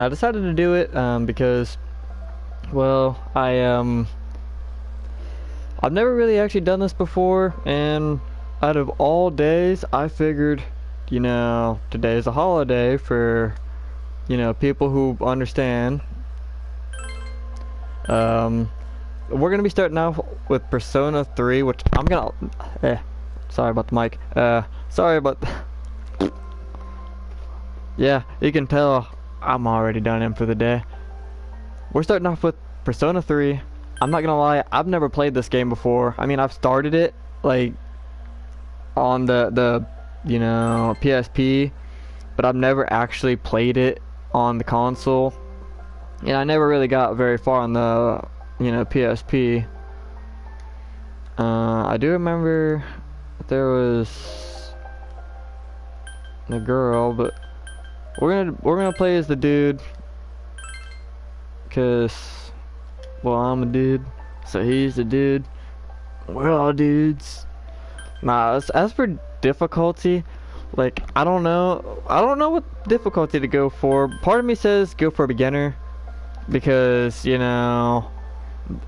I decided to do it because, well, I've never really actually done this before, and out of all days, I figured, today's a holiday for, people who understand. We're gonna be starting out with Persona 3, which I'm gonna, sorry about the mic. Sorry about, yeah, you can tell I'm already done in for the day. We're starting off with Persona 3. I'm not gonna lie, I've never played this game before. I mean, I've started it, like, on the PSP, but I've never actually played it on the console. And I never really got very far on the, PSP. I do remember there was the girl, but we're gonna play as the dude, cause, well, I'm a dude, so he's a dude. We're all dudes. Nah, as for difficulty, like, I don't know what difficulty to go for. Part of me says go for beginner, because,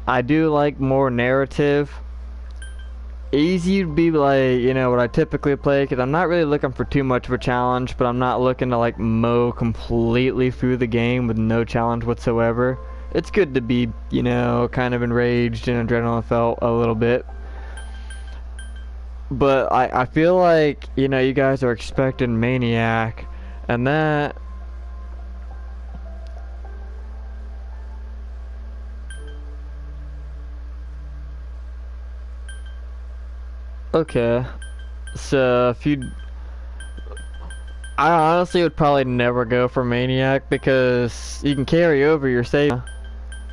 I do like more narrative. Easy would be like, what I typically play, because I'm not really looking for too much of a challenge, but I'm not looking to, like, mow completely through the game with no challenge whatsoever. It's good to be, kind of enraged and adrenaline felt a little bit. But I feel like, you guys are expecting Maniac, and that... Okay, so if you... I honestly would probably never go for Maniac, because you can carry over your save.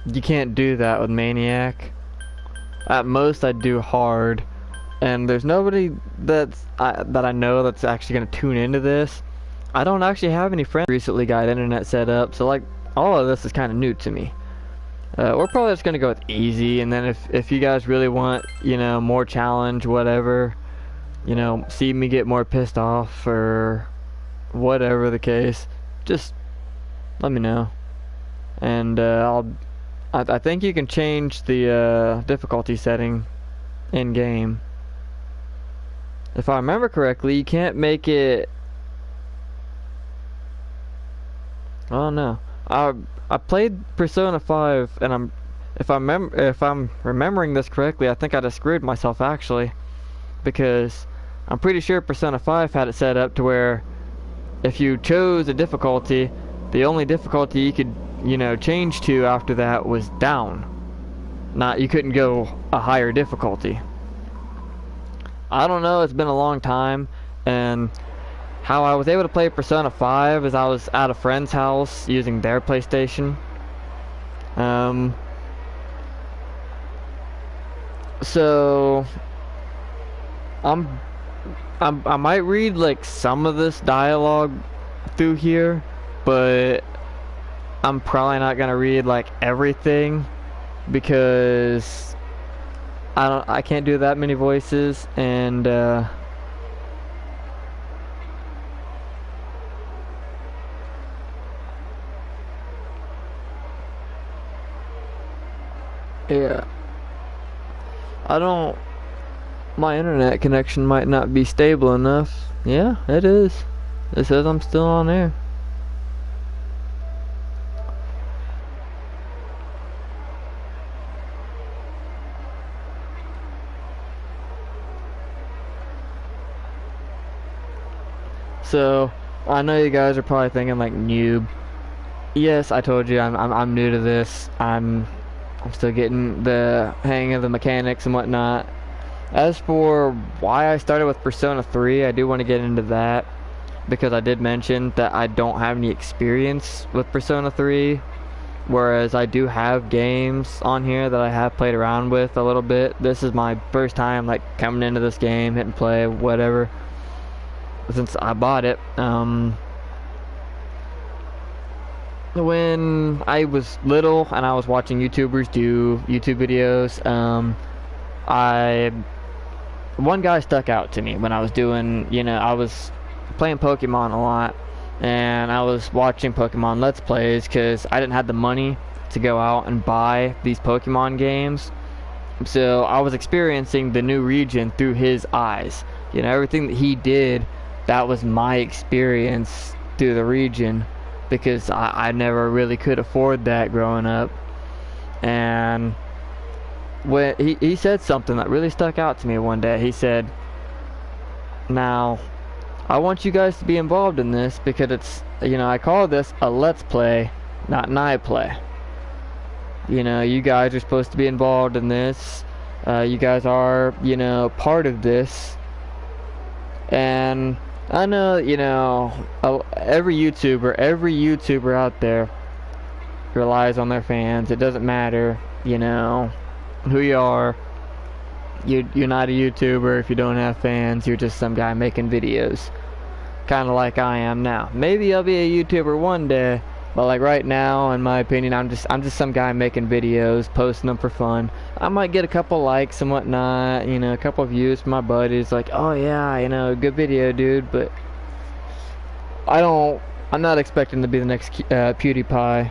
You can't do that with Maniac. At most, I'd do hard. And there's nobody that I know that's actually going to tune into this. I don't actually have any friends recently got internet set up, so like all of this is kind of new to me. We're probably just going to go with easy, and then if you guys really want, more challenge, whatever, see me get more pissed off or whatever the case, just let me know. And I think you can change the difficulty setting in game. If I remember correctly, you can't make it... Oh no. I played Persona 5, and if I'm remembering this correctly, I think I just screwed myself actually, because I'm pretty sure Persona 5 had it set up to where if you chose a difficulty, the only difficulty you could, change to after that was down. You couldn't go a higher difficulty. I don't know, it's been a long time, and how I was able to play Persona 5 is I was at a friend's house using their PlayStation. So I might read like some of this dialogue through here, but I'm probably not gonna read like everything, because I can't do that many voices, and yeah, my internet connection might not be stable enough. Yeah, it is. It says I'm still on air. So, I know you guys are probably thinking like, noob. Yes, I told you I'm new to this. I'm still getting the hang of the mechanics and whatnot. As for why I started with Persona 3, I do want to get into that, because I did mention that I don't have any experience with Persona 3, whereas I do have games on here that I have played around with a little bit. This is my first time like coming into this game, hitting play, whatever, since I bought it. When I was little and I was watching YouTubers do YouTube videos, one guy stuck out to me when I was doing, I was playing Pokemon a lot, and I was watching Pokemon Let's Plays because I didn't have the money to go out and buy these Pokemon games. So I was experiencing the new region through his eyes. You know, everything that he did, that was my experience through the region, because I never really could afford that growing up. And when he said something that really stuck out to me one day. He said, now, I want you guys to be involved in this because it's, you know, I call this a let's play, not an I play. You know, you guys are supposed to be involved in this. You guys are, you know, part of this. And I know, you know, every YouTuber out there relies on their fans. It doesn't matter, you know, who you are. You're not a YouTuber if you don't have fans. You're just some guy making videos, kind of like I am now. Maybe I'll be a YouTuber one day, but like right now, in my opinion, I'm just some guy making videos, posting them for fun. I might get a couple likes and whatnot, you know, a couple views from my buddies, like, oh yeah, you know, good video, dude. But I'm not expecting to be the next PewDiePie.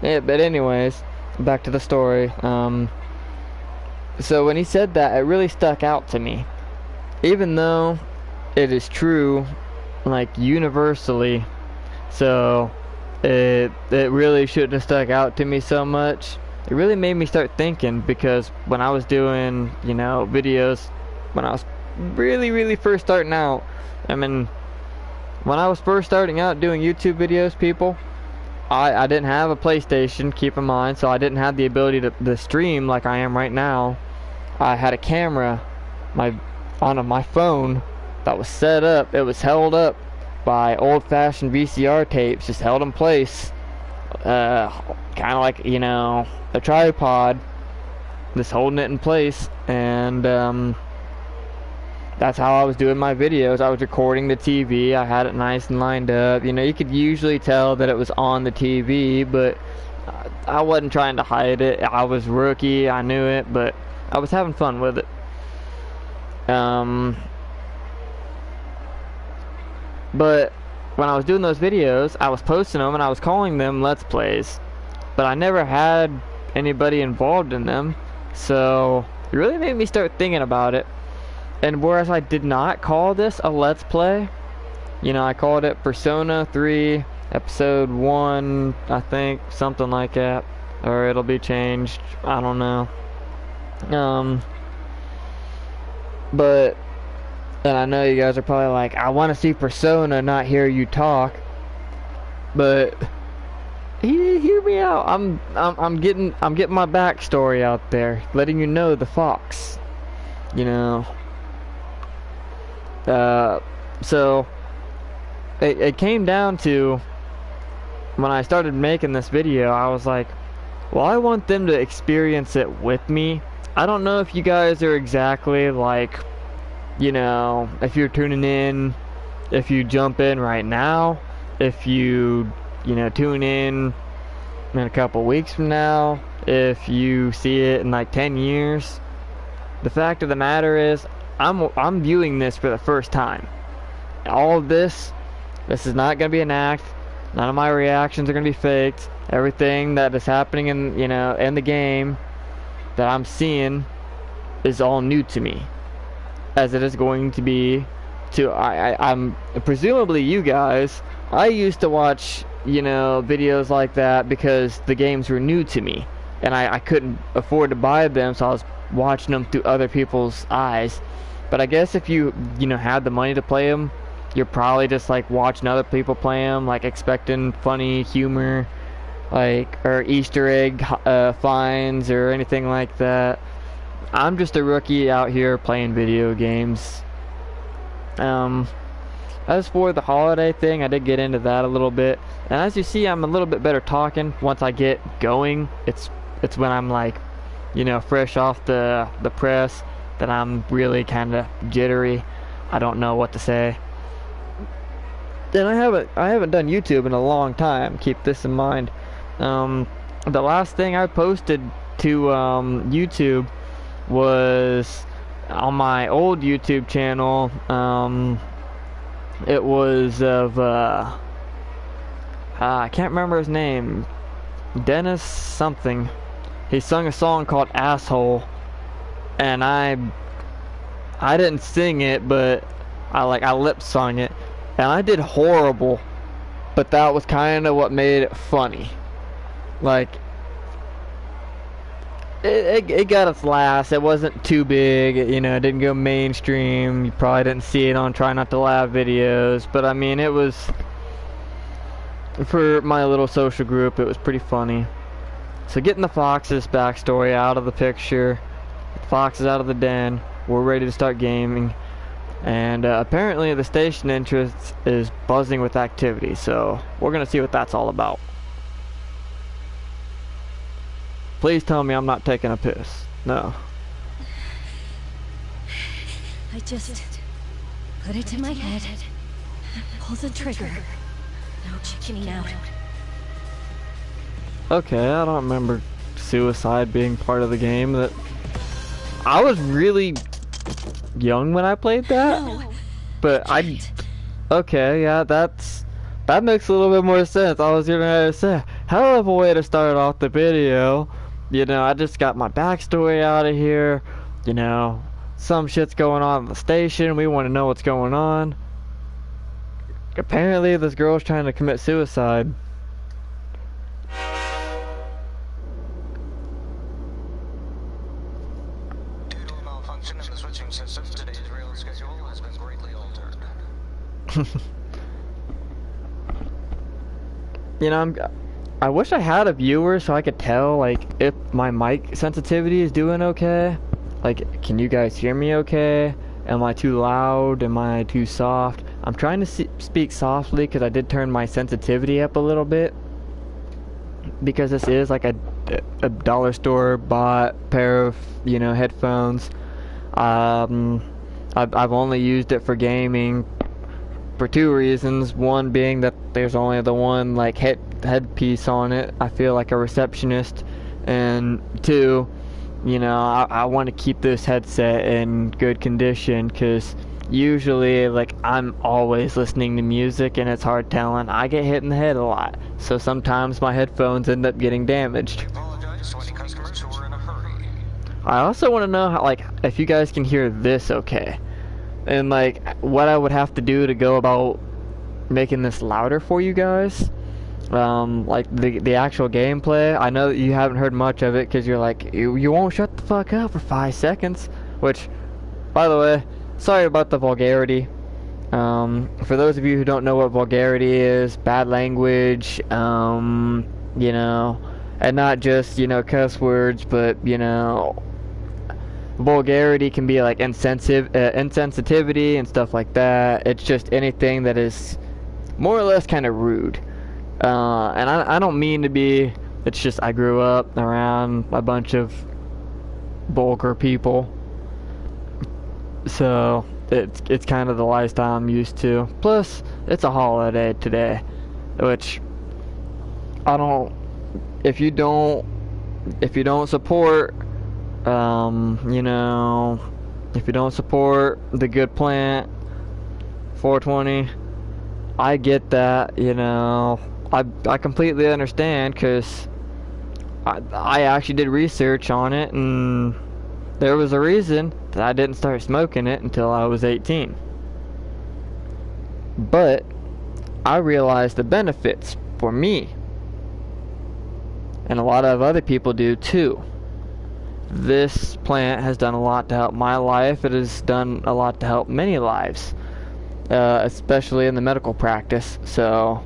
Yeah, but anyways, back to the story. So when he said that, it really stuck out to me. Even though it is true, like, universally. So it really shouldn't have stuck out to me so much. It really made me start thinking, because when I was doing, you know, videos, when I was really first starting out, I mean, when I was first starting out doing YouTube videos, people, I didn't have a PlayStation, keep in mind, so I didn't have the ability to stream like I am right now. I had a camera on my phone that was set up. It was held up by old-fashioned VCR tapes, just held in place, kind of like, you know, a tripod, just holding it in place. And that's how I was doing my videos. I was recording the TV. I had it nice and lined up. You know, you could usually tell that it was on the TV, but I wasn't trying to hide it. I was rookie, I knew it, but I was having fun with it. But when I was doing those videos, I was posting them and I was calling them Let's Plays, but I never had anybody involved in them. So it really made me start thinking about it. And whereas I did not call this a Let's Play, you know, I called it Persona 3 Episode 1, I think, something like that. Or it'll be changed, I don't know. But, and I know you guys are probably like, I want to see Persona, not hear you talk. But hear me out. I'm getting my backstory out there, letting you know the Fox. You know. So it came down to, when I started making this video, I was like, well, I want them to experience it with me. I don't know if you guys are exactly like, you know, if you're tuning in, if you jump in right now, if you know, tune in a couple weeks from now, if you see it in like 10 years. The fact of the matter is, I'm viewing this for the first time. All of this is not gonna be an act. None of my reactions are gonna be faked. Everything that is happening in, you know, in the game that I'm seeing is all new to me, as it is going to be to I'm presumably you guys. I used to watch, you know, videos like that because the games were new to me and I couldn't afford to buy them, so I was watching them through other people's eyes. But I guess if you know, had the money to play them, you're probably just like watching other people play them, like expecting funny humor, like, or Easter egg finds or anything like that. I'm just a rookie out here playing video games. As for the holiday thing, I did get into that a little bit, and as you see, I'm a little bit better talking once I get going. It's when I'm like, you know, fresh off the press, that I'm really kind of jittery. I don't know what to say. And I haven't done YouTube in a long time. Keep this in mind. The last thing I posted to YouTube was on my old YouTube channel. It was of I can't remember his name. Dennis something. He sung a song called Asshole, and I didn't sing it, but I lip sung it, and I did horrible. But that was kind of what made it funny. Like it got its laughs. It wasn't too big, you know. It didn't go mainstream. You probably didn't see it on Try Not to Laugh videos, but I mean, it was for my little social group. It was pretty funny. So getting the Fox's backstory out of the picture, the Fox is out of the den. We're ready to start gaming, and apparently the station entrance is buzzing with activity. So we're gonna see what that's all about. Please tell me I'm not taking a piss. No. I just put it to my head, pull the trigger. No chickening out. Okay, I don't remember suicide being part of the game. That I was really young when I played that, No. but okay, yeah, that makes a little bit more sense. I was gonna say, hell of a way to start off the video. You know, I just got my backstory out of here. You know, some shit's going on at the station. We want to know what's going on. Apparently, this girl's trying to commit suicide. Due to a malfunction in the switching system, today's rail schedule has been greatly altered. You know, I wish I had a viewer so I could tell, like, if my mic sensitivity is doing okay. Like, can you guys hear me okay? Am I too loud? Am I too soft? I'm trying to speak softly because I did turn my sensitivity up a little bit. Because this is like a dollar store bought pair of, you know, headphones. I've only used it for gaming for two reasons. One being that there's only the one like headpiece on it. I feel like a receptionist. And two, you know, I want to keep this headset in good condition because usually, like, I'm always listening to music and it's hard telling. I get hit in the head a lot, so sometimes my headphones end up getting damaged. Apologize to any customers who were in a hurry. I also want to know how, like, if you guys can hear this okay, and like what I would have to do to go about making this louder for you guys. Like the actual gameplay. I know that you haven't heard much of it because you're like, you won't shut the fuck up for 5 seconds. Which, by the way, sorry about the vulgarity. For those of you who don't know what vulgarity is, bad language, you know, and not just, you know, cuss words, but, you know, vulgarity can be like insensitivity and stuff like that. It's just anything that is more or less kind of rude. And I don't mean to be, it's just I grew up around a bunch of vulgar people. So it's kind of the lifestyle I'm used to. Plus, it's a holiday today, which I don't. If you don't support, you know, if you don't support the good plant, 420, I get that. You know, I completely understand because I actually did research on it and there was a reason that I didn't start smoking it until I was 18. But I realized the benefits for me. And a lot of other people do too. This plant has done a lot to help my life. It has done a lot to help many lives. Especially in the medical practice. So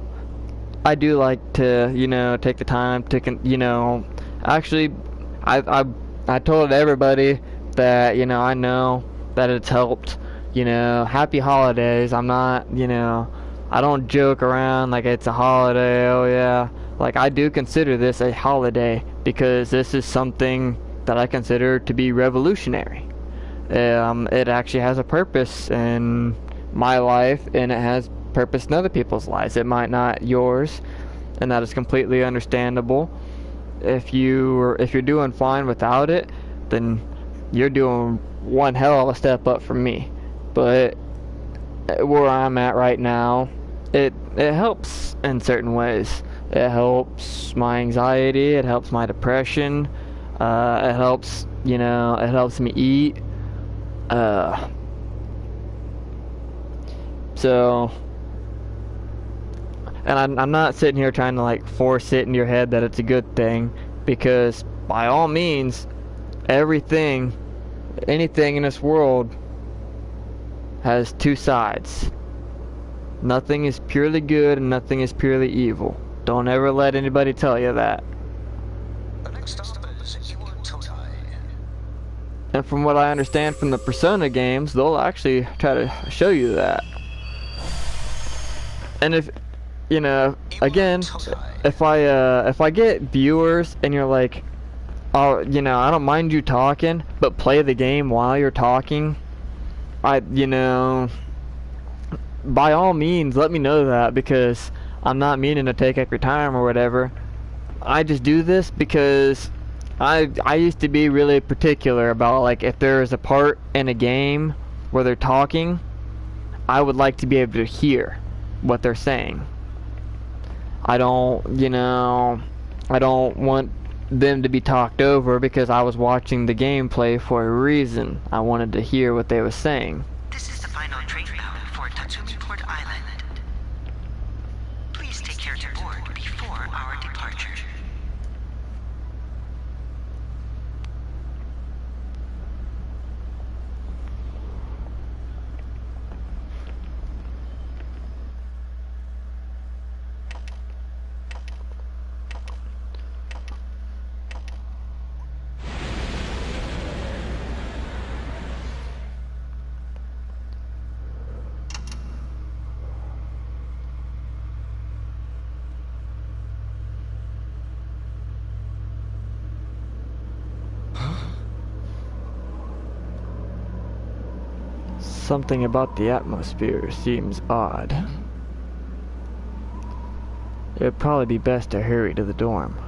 I do like to, you know, take the time to, you know, actually I told everybody that, you know that it's helped. You know, happy holidays. I'm not, you know, I don't joke around like it's a holiday. Oh yeah, like I do consider this a holiday because this is something that I consider to be revolutionary. It actually has a purpose in my life and it has purpose in other people's lives. It might not yours, and that is completely understandable. If you're doing fine without it, then you're doing one hell of a step up from me. But where I'm at right now, it helps in certain ways. It helps my anxiety. It helps my depression. It helps, you know, it helps me eat. Uh, so, and I'm not sitting here trying to like force it in your head that it's a good thing, because by all means, everything, anything in this world has two sides. Nothing is purely good and nothing is purely evil. Don't ever let anybody tell you that. The next stop is Iwatodai. And from what I understand from the Persona games, they'll actually try to show you that. And if, you know, again, if I get viewers and you're like, oh, you know, I don't mind you talking, but play the game while you're talking, you know, by all means, let me know that, because I'm not meaning to take up your time or whatever. I just do this because I used to be really particular about, like, if there is a part in a game where they're talking, I would like to be able to hear what they're saying. I don't, you know, I don't want them to be talked over, because I was watching the gameplay for a reason. I wanted to hear what they were saying. This is the final train bound for Tatsumi Port Island. Please take care to board before our departure. Something about the atmosphere seems odd. It would probably be best to hurry to the dorm.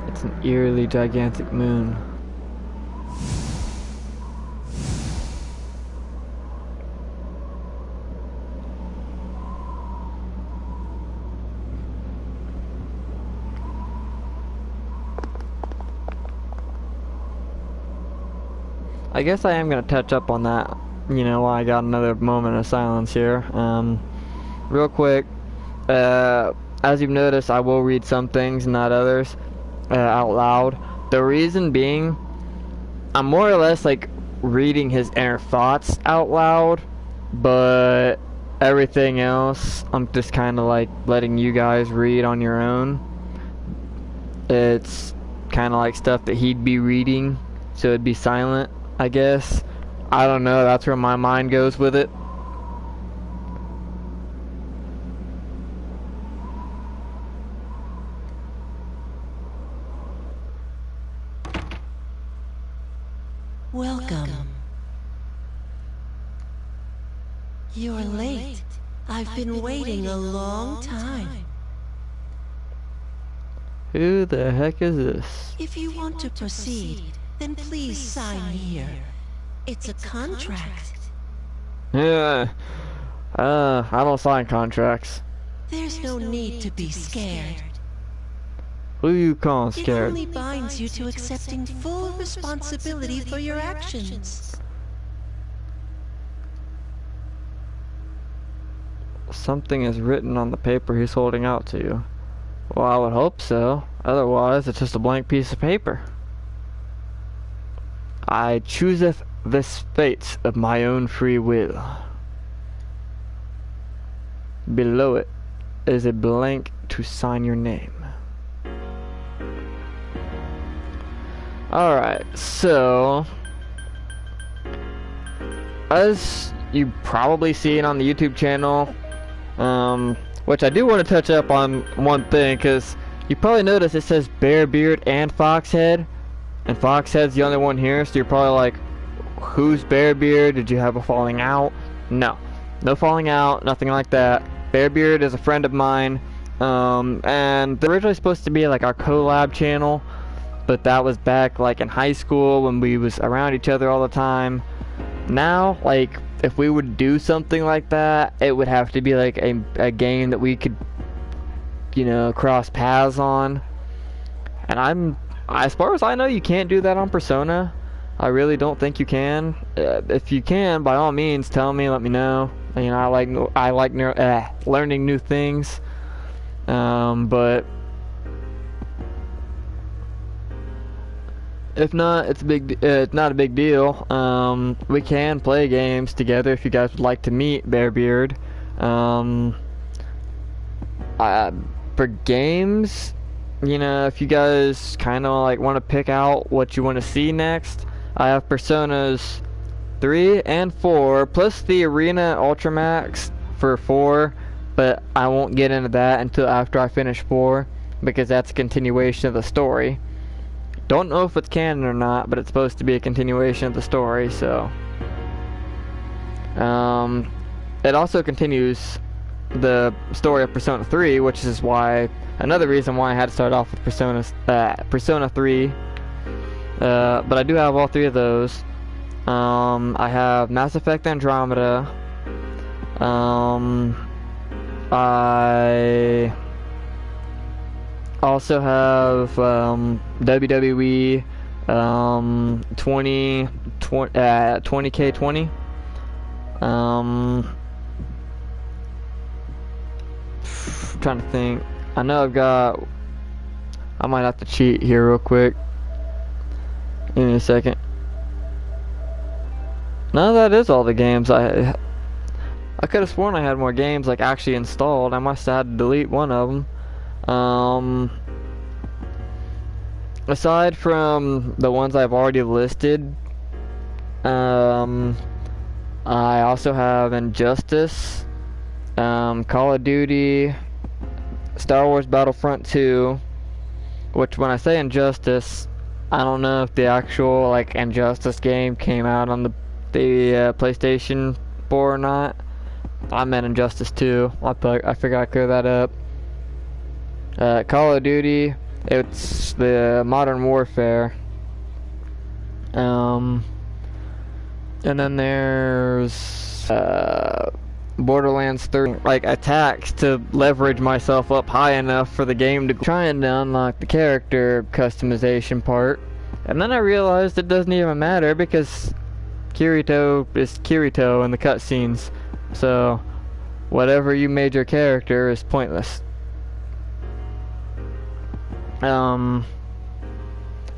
It's an eerily gigantic moon. I guess I am going to touch up on that, you know, while I got another moment of silence here. Real quick, as you've noticed, I will read some things, not others, out loud. The reason being, I'm more or less like reading his inner thoughts out loud, but everything else, I'm just kind of like letting you guys read on your own. It's kind of like stuff that he'd be reading, so it'd be silent, I guess. I don't know, that's where my mind goes with it. Welcome. You're late. I've been waiting a long time. Who the heck is this? If you want to proceed, then please sign here. It's a contract. Yeah. I don't sign contracts. There's no need to be scared. Who you calling It scared? only binds you to accepting full responsibility for your actions. Something is written on the paper he's holding out to you. Well, I would hope so. Otherwise, it's just a blank piece of paper. I chooseth this fate of my own free will. Below it is a blank to sign your name. Alright, so as you probably seen on the YouTube channel, which I do want to touch up on one thing, because You probably notice it says Bearbeard and Foxhead, and Foxhead's the only one here, so you're probably like, who's Bearbeard? Did you have a falling out? No. No falling out, nothing like that. Bearbeard is a friend of mine, and they're originally supposed to be like our collab channel, but that was back like in high school when we was around each other all the time. Now, like, if we would do something like that, it would have to be like a game that we could, you know, cross paths on. And as far as I know, you can't do that on Persona. I really don't think you can. If you can, by all means, tell me, let me know. You know, I like learning new things. But if not, it's not a big deal. We can play games together if you guys would like to meet Bearbeard. For games, you know, if you guys kind of like want to pick out what you want to see next, I have Personas 3 and 4 plus the Arena Ultramax for 4, but I won't get into that until after I finish 4 because that's a continuation of the story. Don't know if it's canon or not, but it's supposed to be a continuation of the story, so it also continues the story of Persona 3, which is why another reason why I had to start off with Persona 3. But I do have all 3 of those. I have Mass Effect Andromeda. I also have WWE 20K20. Trying to think. I know I might have to cheat here real quick. Give me a second. No, that is all the games I could have sworn I had more games like actually installed. I must have had to delete one of them. Aside from the ones I've already listed, I also have Injustice, Call of Duty, Star Wars Battlefront 2, which when I say Injustice, I don't know if the actual like Injustice game came out on the PlayStation 4 or not. I meant Injustice 2. I figured I'd clear that up. Call of Duty, it's the Modern Warfare. And then there's Borderlands 3, like attacks to leverage myself up high enough for the game to trying to unlock the character customization part. And then I realized it doesn't even matter because Kirito is Kirito in the cutscenes. So whatever you made your character is pointless. Trying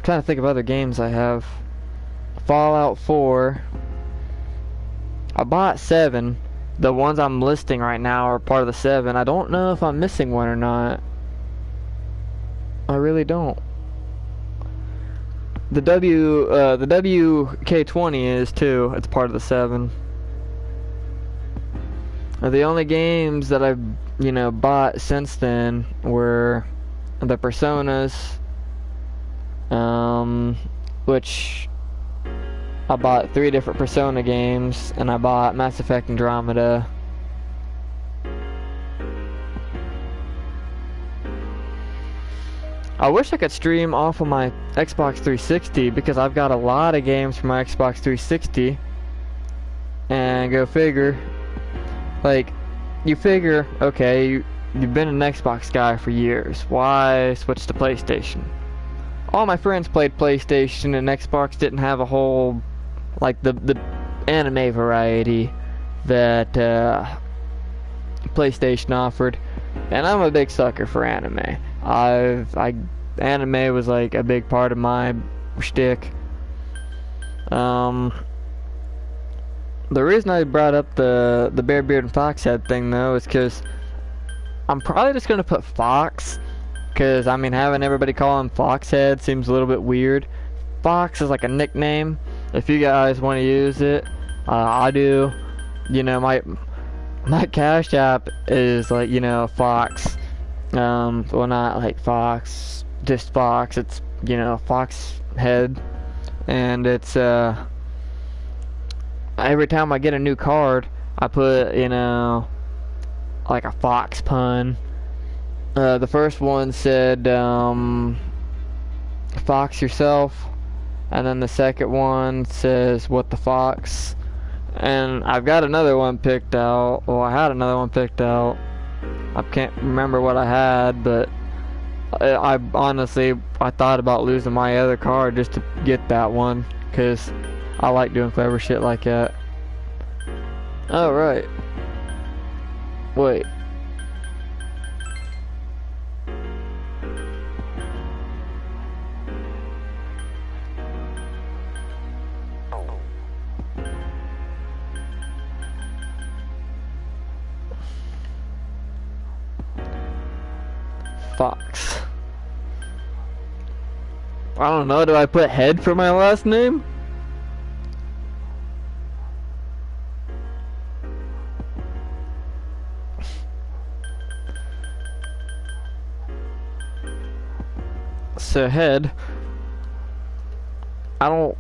to think of other games I have. Fallout 4. I bought 7. The ones I'm listing right now are part of the 7. I don't know if I'm missing one or not. I really don't. The WK20 is too. It's part of the 7. The only games that I've, you know, bought since then were the Personas, which I bought 3 different Persona games, and I bought Mass Effect Andromeda. I wish I could stream off of my Xbox 360 because I've got a lot of games for my Xbox 360. And go figure, like, you figure, okay, you've been an Xbox guy for years. Why switch to PlayStation? All my friends played PlayStation, and Xbox didn't have a whole, like, the anime variety that PlayStation offered. And I'm a big sucker for anime. Anime was like a big part of my shtick. The reason I brought up the Bearbeard and Foxhead thing though is because I'm probably just gonna put Fox, because I mean having everybody call him Foxhead seems a little bit weird. Fox is like a nickname. If you guys want to use it, I do. You know, my Cash App is like, you know, Fox, Well, not like Fox, just Fox. It's, you know, Fox head. And it's, every time I get a new card, I put, you know, like a Fox pun. The first one said, Fox yourself. And then the second one says, what the Fox. And I've got another one picked out. Well, I had another one picked out. I can't remember what I had, but I honestly, I thought about losing my other card just to get that one, because I like doing clever shit like that. Oh, right. Wait. Fox. I don't know, do I put head for my last name? So head. I don't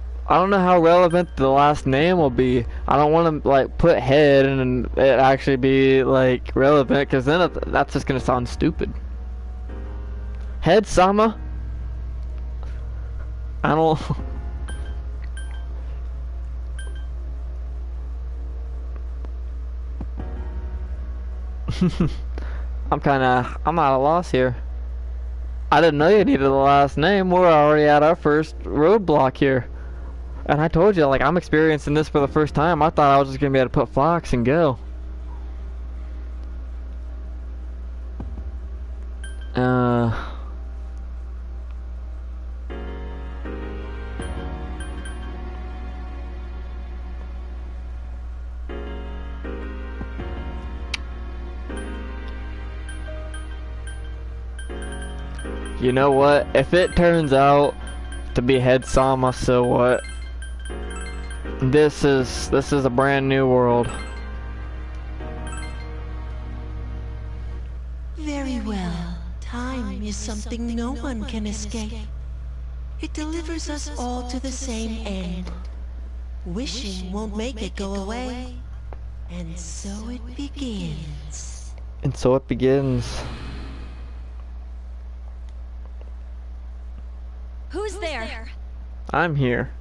know how relevant the last name will be. I don't want to like put head and it actually be like relevant, because then that's just gonna sound stupid. Head Sama? I don't. I'm at a loss here. I didn't know you needed the last name. We're already at our first roadblock here. And I told you, like, I'm experiencing this for the first time. I thought I was just gonna be able to put Fox and go. You know what? If it turns out to be Head Sama, so what? This is a brand new world. Very well. Time is something no one can escape. It delivers us all to the same end. Wishing won't make it go away. And so it begins. And so it begins. Who's there? I'm here.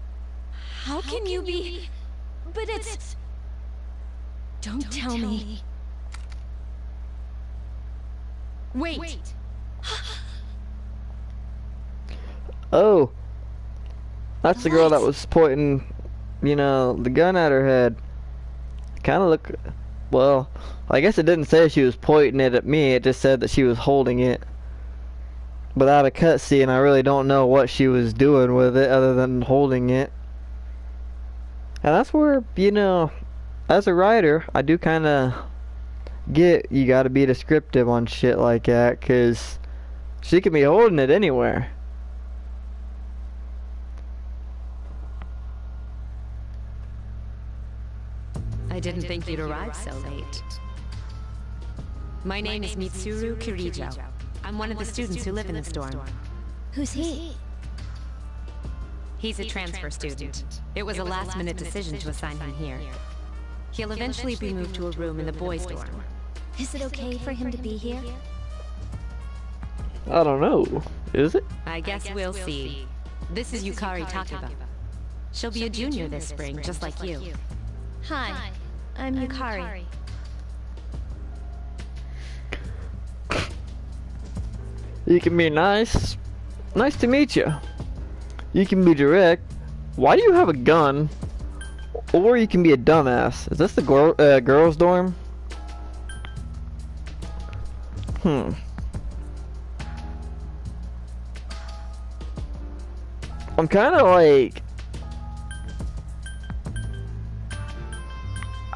How can you be? But it's... Don't tell me. Wait. Oh. That's the girl that was pointing, you know, the gun at her head. Kind of look... Well, I guess it didn't say she was pointing it at me. It just said that she was holding it. Without a cutscene, I really don't know what she was doing with it other than holding it. And that's where, you know, as a writer, I do kind of get you gotta be descriptive on shit like that, because she could be holding it anywhere. I didn't think you'd arrive so late. My name is Mitsuru Kirijo. I'm one of the students who live in this dorm. Who's he? He's a transfer student. It was a last-minute decision to assign him here. He'll eventually be moved to a room in the boys' dorm. Is it okay for him to be here? I don't know. Is it? I guess we'll see. This is Yukari Takeba. She'll be a junior this spring, just like you. Hi, I'm Yukari. You can be nice. Nice to meet you. You can be direct. Why do you have a gun? Or you can be a dumbass. Is this the girls' dorm? I'm kind of like...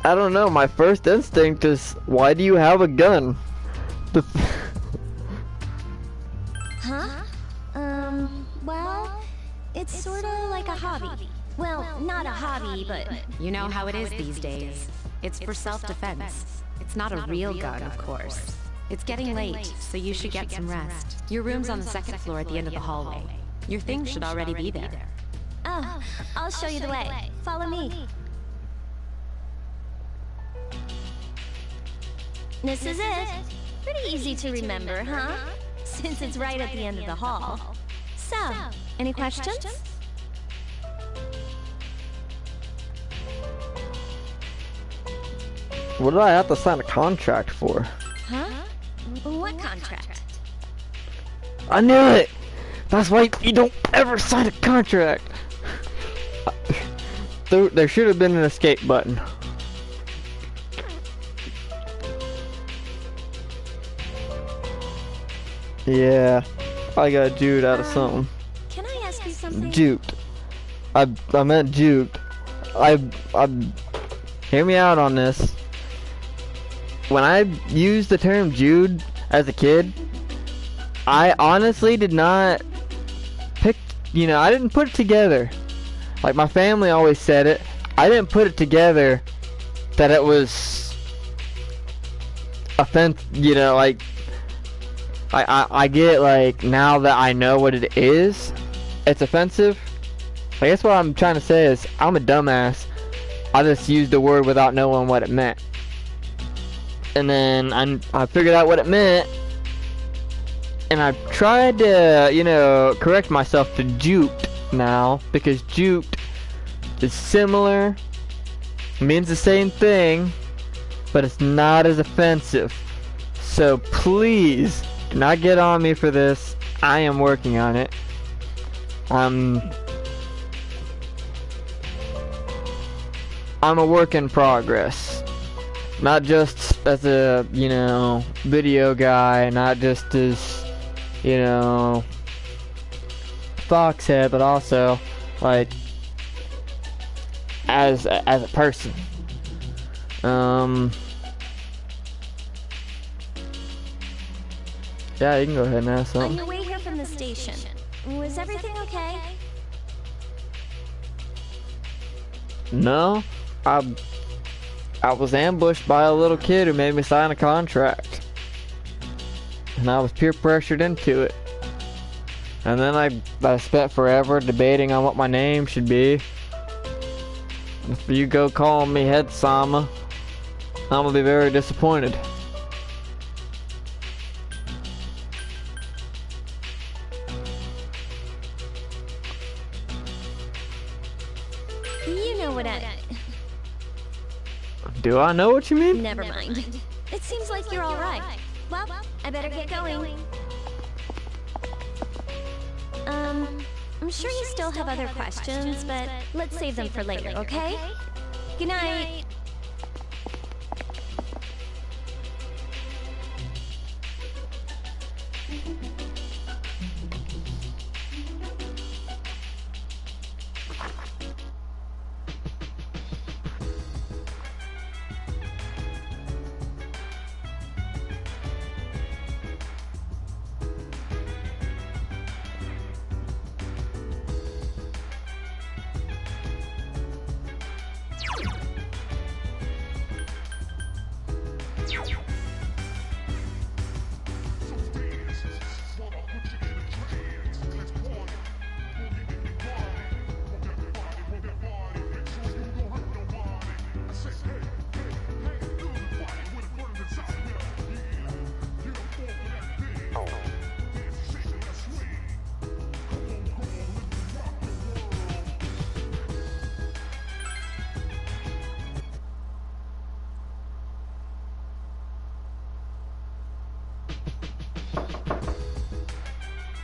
I don't know, my first instinct is, why do you have a gun? Huh? Well, it's sorta like a hobby. Well, not a hobby, but... You know how it is these days. It's for self-defense. It's not a real gun, of course. It's getting late, so you should get some rest. Your room's on the second floor at the end of the hallway. Your things should already be there. Oh, I'll show you the way. Follow me. This is it. Pretty easy to remember, huh? Since it's right at the end of the hall. So, any questions? What did I have to sign a contract for? Huh? What contract? I knew it! That's why you don't ever sign a contract! There should have been an escape button. Yeah, I got juked out of something. Can I ask you something? Juked. I meant juked. Hear me out on this. When I used the term Jude as a kid, I honestly did not pick, I didn't put it together. Like my family always said it. I didn't put it together that it was like I get like now that I know what it is, it's offensive. I guess what I'm trying to say is I'm a dumbass. I just used the word without knowing what it meant. And then I figured out what it meant, and I tried to, correct myself to juked now, because juked is similar, means the same thing, but it's not as offensive. So please, do not get on me for this. I am working on it. I'm a work in progress. Not just as a, video guy, not just as, Foxhead, but also, like, as a person. Yeah, you can go ahead and ask On something. your way here from the station, was everything okay? No, I was ambushed by a little kid who made me sign a contract. And I was peer pressured into it. And then I spent forever debating on what my name should be. If you go calling me Head Sama, I'm gonna be very disappointed. You know what I... Do I know what you mean? Never mind. It seems like you're all right. Well, I better get going. I'm sure you still have other questions, but let's save them for later, okay? Good night.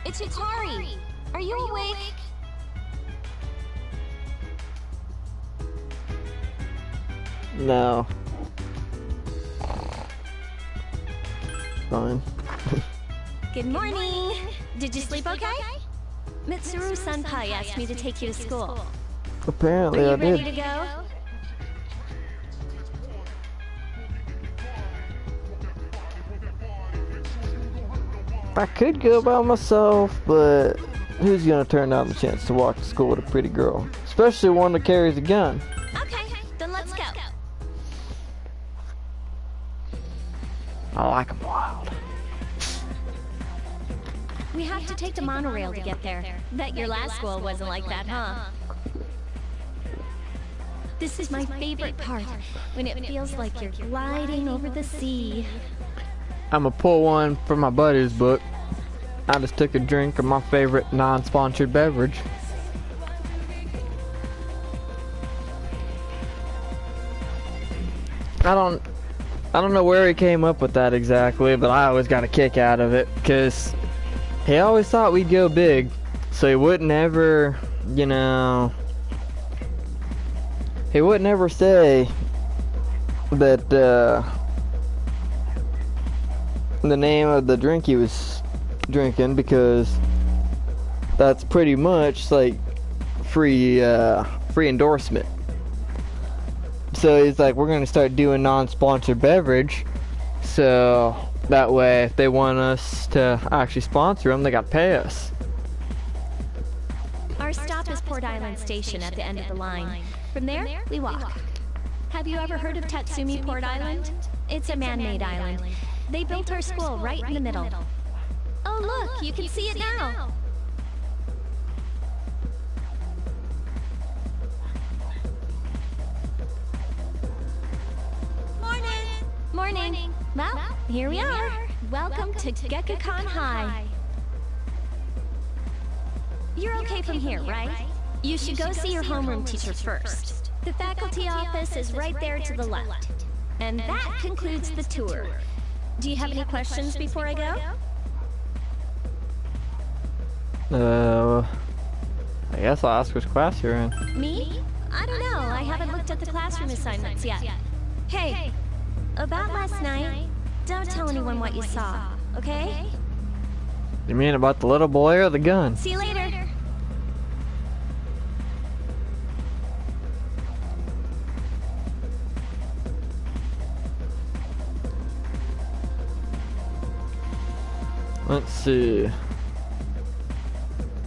It's Hikari. Are you awake? No. Fine. Good morning. Did you sleep okay? Mitsuru-senpai asked me to take you to school. Apparently Are I you ready did. to go? I could go by myself, but who's gonna turn down the chance to walk to school with a pretty girl? Especially one that carries a gun. Okay, then let's go. I like 'em wild. We have to take the monorail to get there. Bet your last school wasn't like that, huh? This is my favorite part, when it feels like you're gliding over the sea. I'ma pull one from my buddy's book. I just took a drink of my favorite non-sponsored beverage. I don't know where he came up with that exactly, but I always got a kick out of it, because he always thought we'd go big, so he wouldn't ever, you know, he wouldn't ever say that the name of the drink he was drinking, because that's pretty much like free endorsement. So he's like, we're gonna start doing non-sponsored beverage, so that way if they want us to actually sponsor them, they gotta pay us. Our stop is Port Island Station at the end of the line. From there, we walk. Have you ever heard of Tatsumi Port Island? It's a man-made island. They built our school right in the middle. Oh look, you can see it now! Morning. Well, here we are. Welcome to Gekukon High. You're okay from here, right? You should go see your homeroom teacher first. The faculty office is right there to the left. And that concludes the tour. Do you have any questions before I go? I guess I'll ask which class you're in. Me? I don't know. I haven't looked at the classroom assignments yet. Hey, about last night, don't tell anyone what you saw, okay? You mean about the little boy or the gun? See you later. Let's see.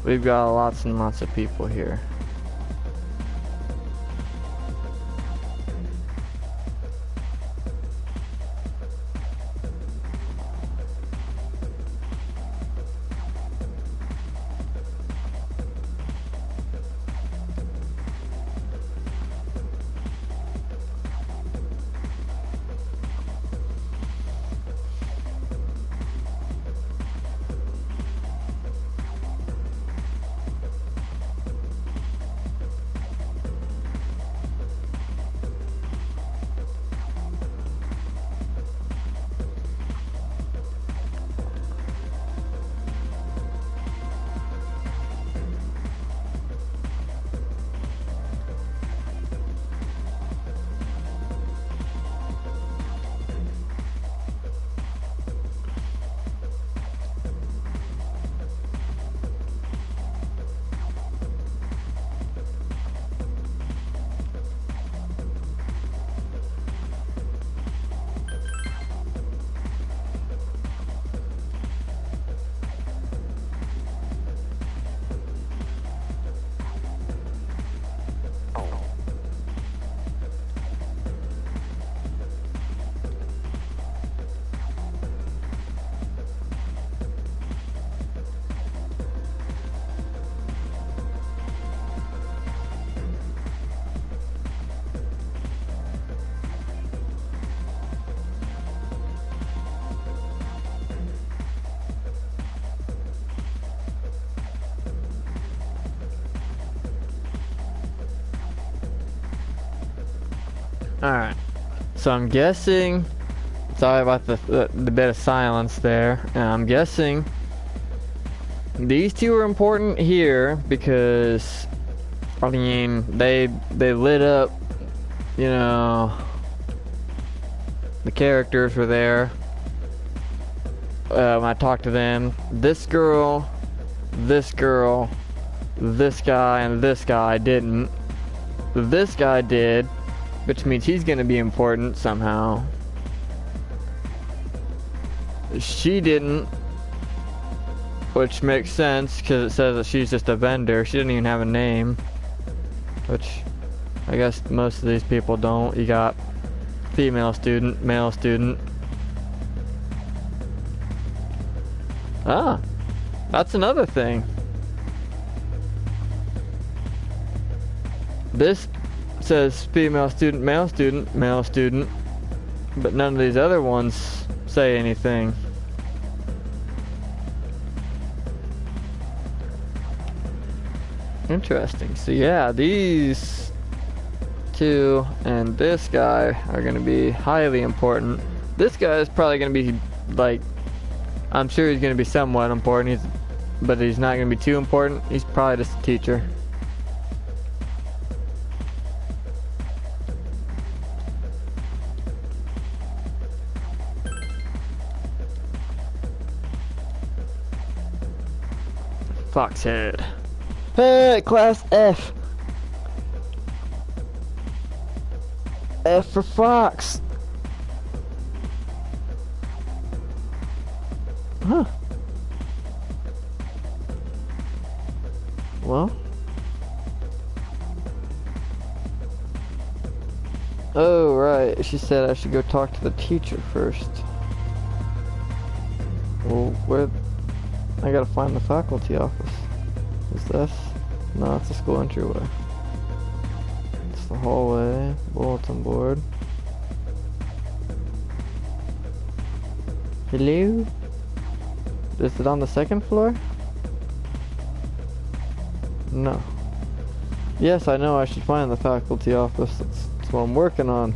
We've got lots and lots of people here. Alright, so I'm guessing, sorry about the bit of silence there, I'm guessing these two are important here because, I mean, they lit up, you know, the characters were there when I talked to them. This girl, this guy, and this guy didn't. This guy did, which means he's gonna be important somehow. She didn't, which makes sense because it says that she's just a vendor. She didn't even have a name, which I guess most of these people don't. You got female student, male student. Ah, That's another thing. This says female student, male student, male student, but none of these other ones say anything. Interesting. So yeah, these two and this guy are going to be highly important. This guy is probably going to be like, I'm sure he's going to be somewhat important, but he's not going to be too important. He's probably just a teacher. Foxhead. Hey, class F. F for Fox. Huh. Well. Oh, right. She said I should go talk to the teacher first. Well, where? I gotta find the faculty office. Is this? No, it's the school entryway. It's the hallway, bulletin board. Hello? Is it on the second floor? No. Yes, I know I should find the faculty office. That's what I'm working on.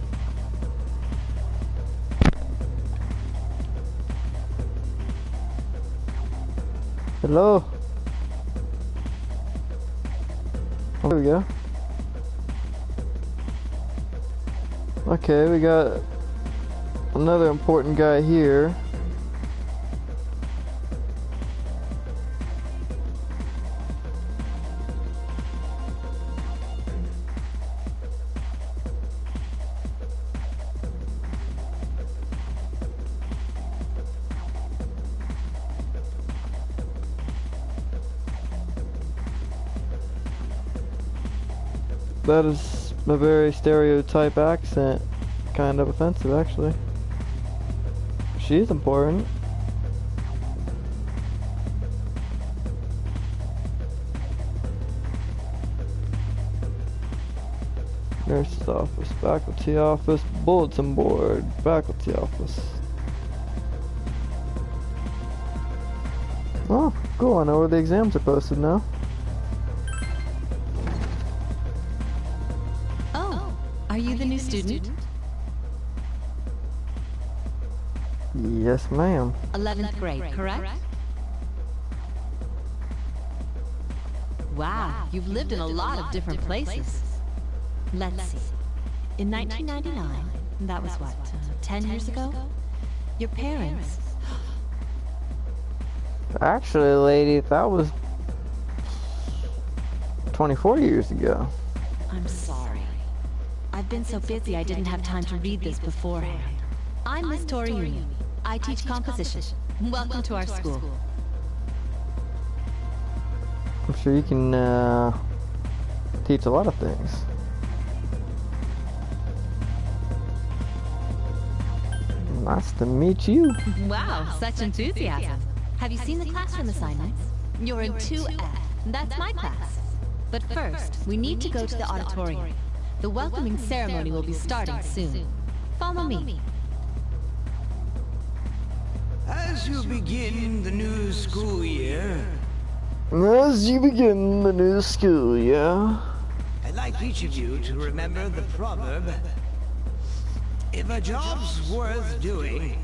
Hello? Oh, there we go. Okay, we got another important guy here. That is a very stereotype accent. Kind of offensive, actually. She's important. Nurse's office, faculty office, bulletin board, faculty office. Oh, cool. I know where the exams are posted now. Are you the new student? Yes, ma'am. 11th grade, correct? Wow, you've lived in a lot of different places. Let's see. In 1999, that was what, 10 years ago? Your parents... Actually, lady, that was 24 years ago. I'm sorry. I've been so busy I didn't have time to read this beforehand. I'm Miss Toriumi. I teach composition. Welcome to our school. I'm sure you can teach a lot of things. Nice to meet you. Wow, such enthusiasm. Have you seen the classroom assignments? You're in 2F. That's my class. But first, we need to go to the auditorium. The welcoming ceremony will be starting soon. Follow me. As you begin the new school year... As you begin the new school year... I'd like each of you to remember the proverb... If a job's worth doing,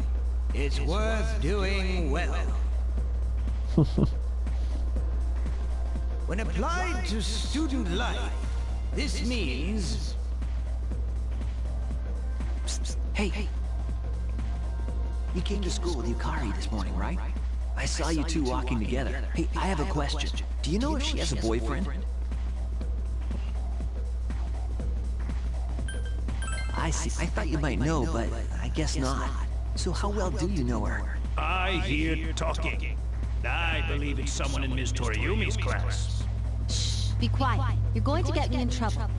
it's worth doing well. When applied to student life, this means... Psst, psst. Hey. You came to school with Yukari this morning, right? I saw you two walking together. Hey, I have a question. Do you know if she has a boyfriend? I see. I thought you might know, but I guess not. So how well do you know her? I hear talking. I believe it's someone in Ms. Toriumi's class. Shh, be quiet. You're going to get me in trouble.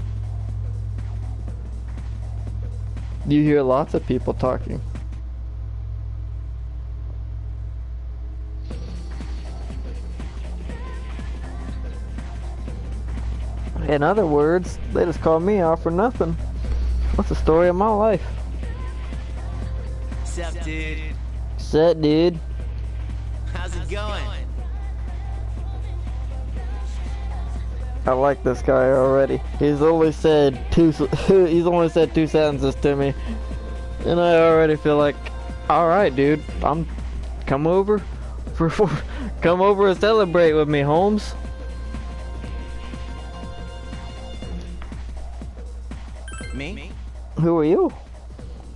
You hear lots of people talking. In other words, they just called me out for nothing. That's the story of my life. Sup, dude? Set, dude. How's it going? I like this guy already. He's only said two sentences to me, and I already feel like, all right, dude, come over come over and celebrate with me, Holmes. Me? Who are you?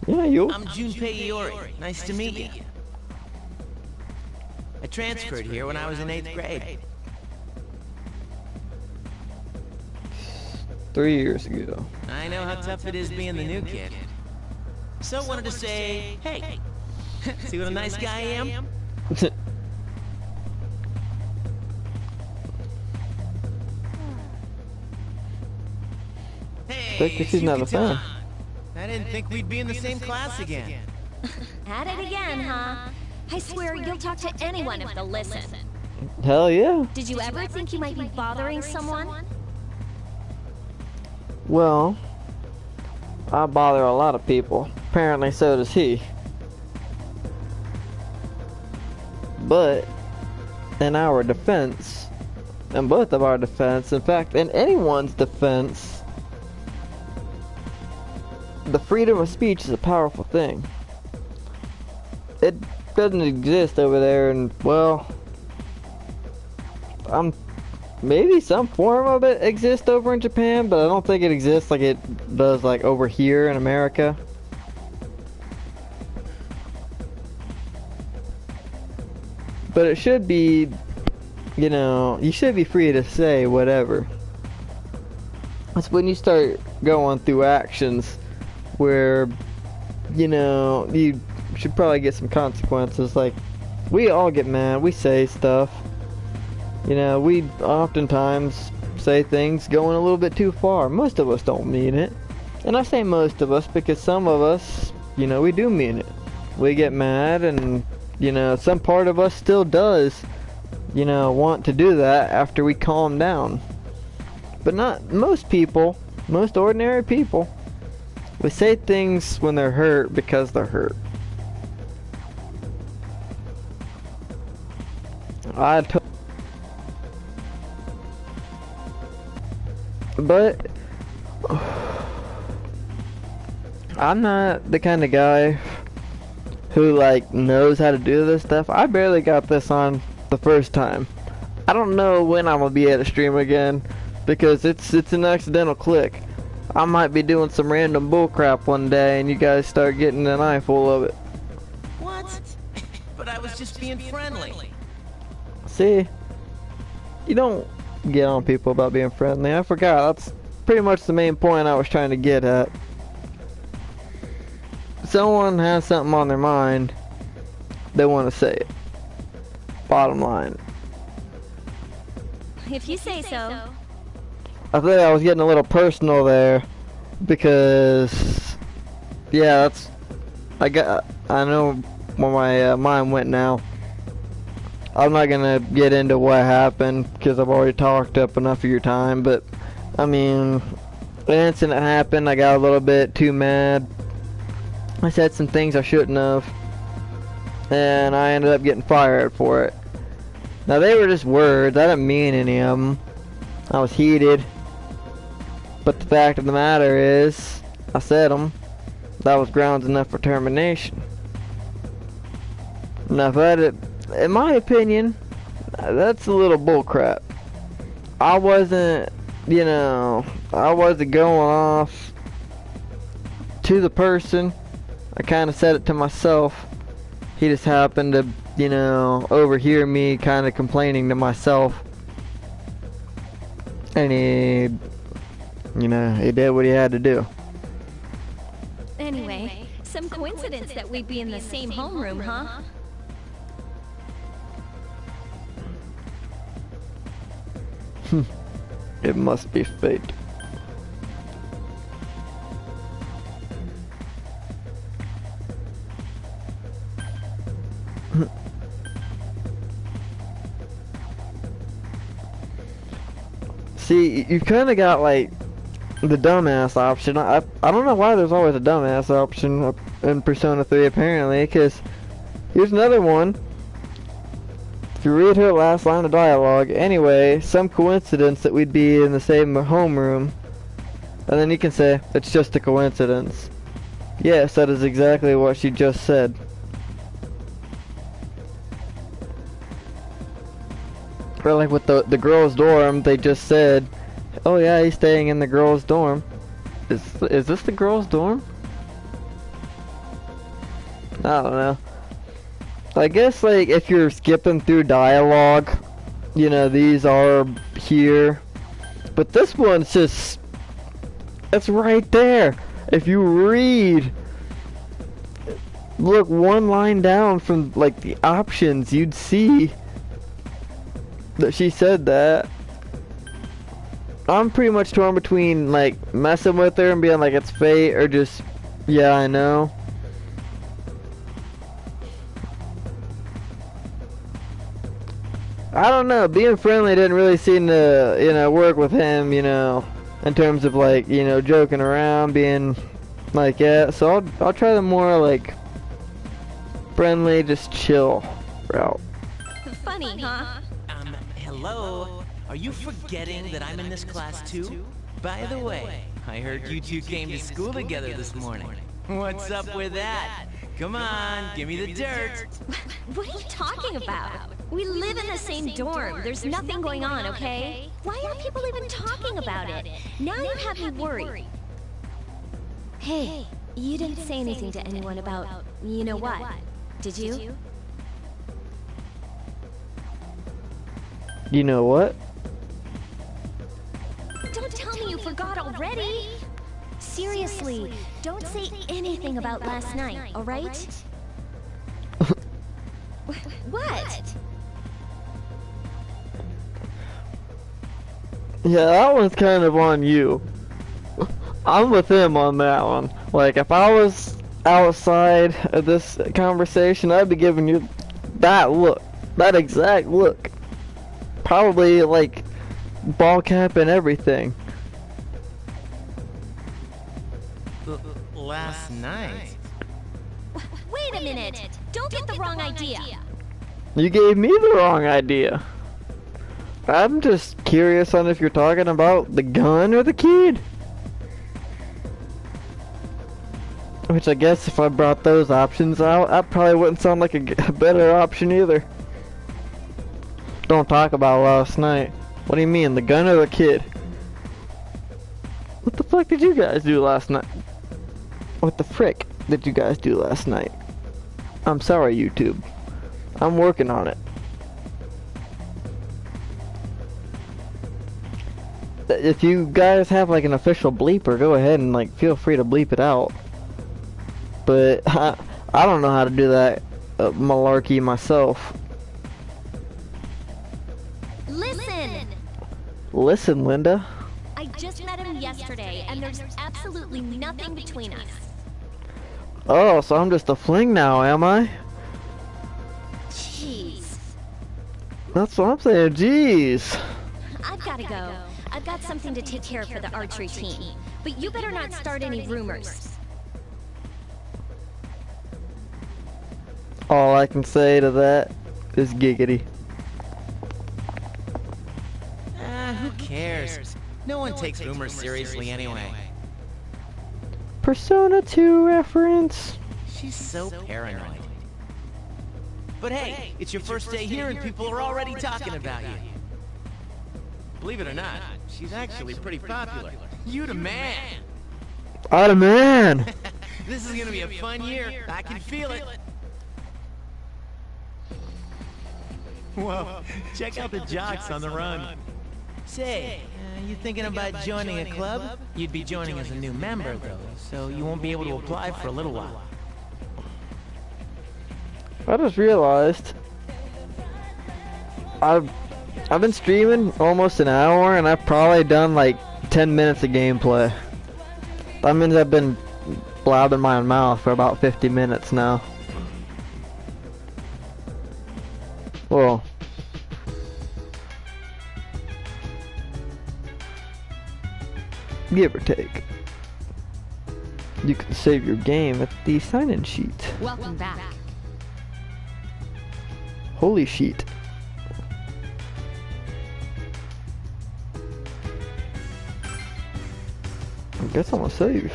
Yeah, you. I'm Junpei Iori. Nice to meet you. I transferred here when I was in 8th grade. 3 years ago. I know how tough it is being the new kid. So wanted to say, hey, see what a nice guy I am? Hey, She's not a fan. I didn't think we'd be in the same class again. At it again, huh? I swear you'll talk to anyone if they'll listen. Hell yeah. Did you ever think you might be bothering someone? Well, I bother a lot of people. Apparently so does he. But, in our defense, in both of our defense, in fact, in anyone's defense, the freedom of speech is a powerful thing. It doesn't exist over there, and, well, maybe some form of it exists over in Japan, but I don't think it exists like it does like over here in America. But it should be, you know, you should be free to say whatever. It's when you start going through actions where, you know, you should probably get some consequences. Like, we all get mad, we say stuff. You know, we oftentimes say things going a little bit too far. Most of us don't mean it. And I say most of us because some of us, you know, we do mean it. We get mad and, you know, some part of us still does, you know, want to do that after we calm down. But not most people, most ordinary people. We say things when they're hurt because they're hurt. But I'm not the kind of guy who like knows how to do this stuff. I barely got this on the first time. I don't know when I'm gonna be able to stream again because it's an accidental click. I might be doing some random bullcrap one day and you guys start getting an eyeful of it. What? But I was just being friendly. See? You don't get on people about being friendly. I forgot. That's pretty much the main point I was trying to get at. Someone has something on their mind, they want to say it. Bottom line. If you say so. I think I was getting a little personal there because, yeah, I know where my mind went now. I'm not gonna get into what happened because I've already talked up enough of your time, but I mean, the incident happened, I got a little bit too mad. I said some things I shouldn't have, and I ended up getting fired for it. Now they were just words, I didn't mean any of them. I was heated, but the fact of the matter is, I said them. That was grounds enough for termination. Now if I had it, in my opinion, that's a little bullcrap. I wasn't, you know, I wasn't going off to the person. I kind of said it to myself. He just happened to, you know, overhear me kind of complaining to myself. And he, you know, he did what he had to do. Anyway, some coincidence that we'd be in the same homeroom, huh? It must be fate. See, you kind of got like the dumbass option. I don't know why there's always a dumbass option in Persona 3 apparently, because here's another one. If you read her last line of dialogue, anyway, some coincidence that we'd be in the same homeroom, and then you can say, it's just a coincidence. Yes, that is exactly what she just said. Or like with the girls' dorm, they just said, oh yeah, he's staying in the girls' dorm. Is this the girls' dorm? I don't know. I guess like if you're skipping through dialogue, you know, these are here. But this one's just, it's right there. If you read, look one line down from like the options, you'd see that she said that. I'm pretty much torn between like messing with her and being like it's fate, or just, yeah, I know. I don't know, being friendly didn't really seem to, you know, work with him, you know, in terms of like, you know, joking around, being like, yeah, so I'll try the more like friendly, just chill route. Funny, huh? Hello? Are you forgetting that I'm in this class too? By the way, I heard you two came to school together this morning. What's up with that? Come on, give me the dirt. What are you talking about? We live in the same dorm. There's nothing going on, okay? Why are people even talking about it? Now you have me worried. Hey, you didn't say anything to anyone about, you know what, did you? You know what? Don't tell me you forgot already! Seriously, don't say anything about last night, alright? What? Yeah, that one's kind of on you. I'm with him on that one. Like, if I was outside of this conversation, I'd be giving you that look. That exact look. Probably, like, ball cap and everything. Last night? Wait a minute! Don't get the wrong idea! You gave me the wrong idea. I'm just curious on if you're talking about the gun or the kid. Which I guess if I brought those options out, that probably wouldn't sound like a better option either. Don't talk about last night. What do you mean, the gun or the kid? What the fuck did you guys do last night? What the frick did you guys do last night? I'm sorry, YouTube. I'm working on it. If you guys have like an official bleeper, go ahead and like feel free to bleep it out. But I don't know how to do that malarkey myself. Listen! Listen, Linda. I just met him yesterday, and there's absolutely nothing between us. Oh, so I'm just a fling now, am I? Jeez. That's what I'm saying, jeez. I've gotta go. I've got something to take care of for the archery team. But you better not start any rumors. All I can say to that is giggity. Who cares? No one takes rumors seriously anyway. Persona 2 reference. She's so paranoid. But hey, it's your first day here and people are already talking about you. Believe it or not, she's actually pretty popular. You the man! I'm the man! This is gonna be a fun year. I can feel it. Whoa, check out the jocks on the run. Say, you thinking about joining a club? You'd be joining as a new member, though, so you won't be able to apply for a little while. I just realized I've been streaming almost an hour and I've probably done like 10 minutes of gameplay. That means I've been blabbing my mouth for about 50 minutes now. Well, give or take. You can save your game at the sign-in sheet. Welcome back. Holy sheet. I guess I'm gonna save.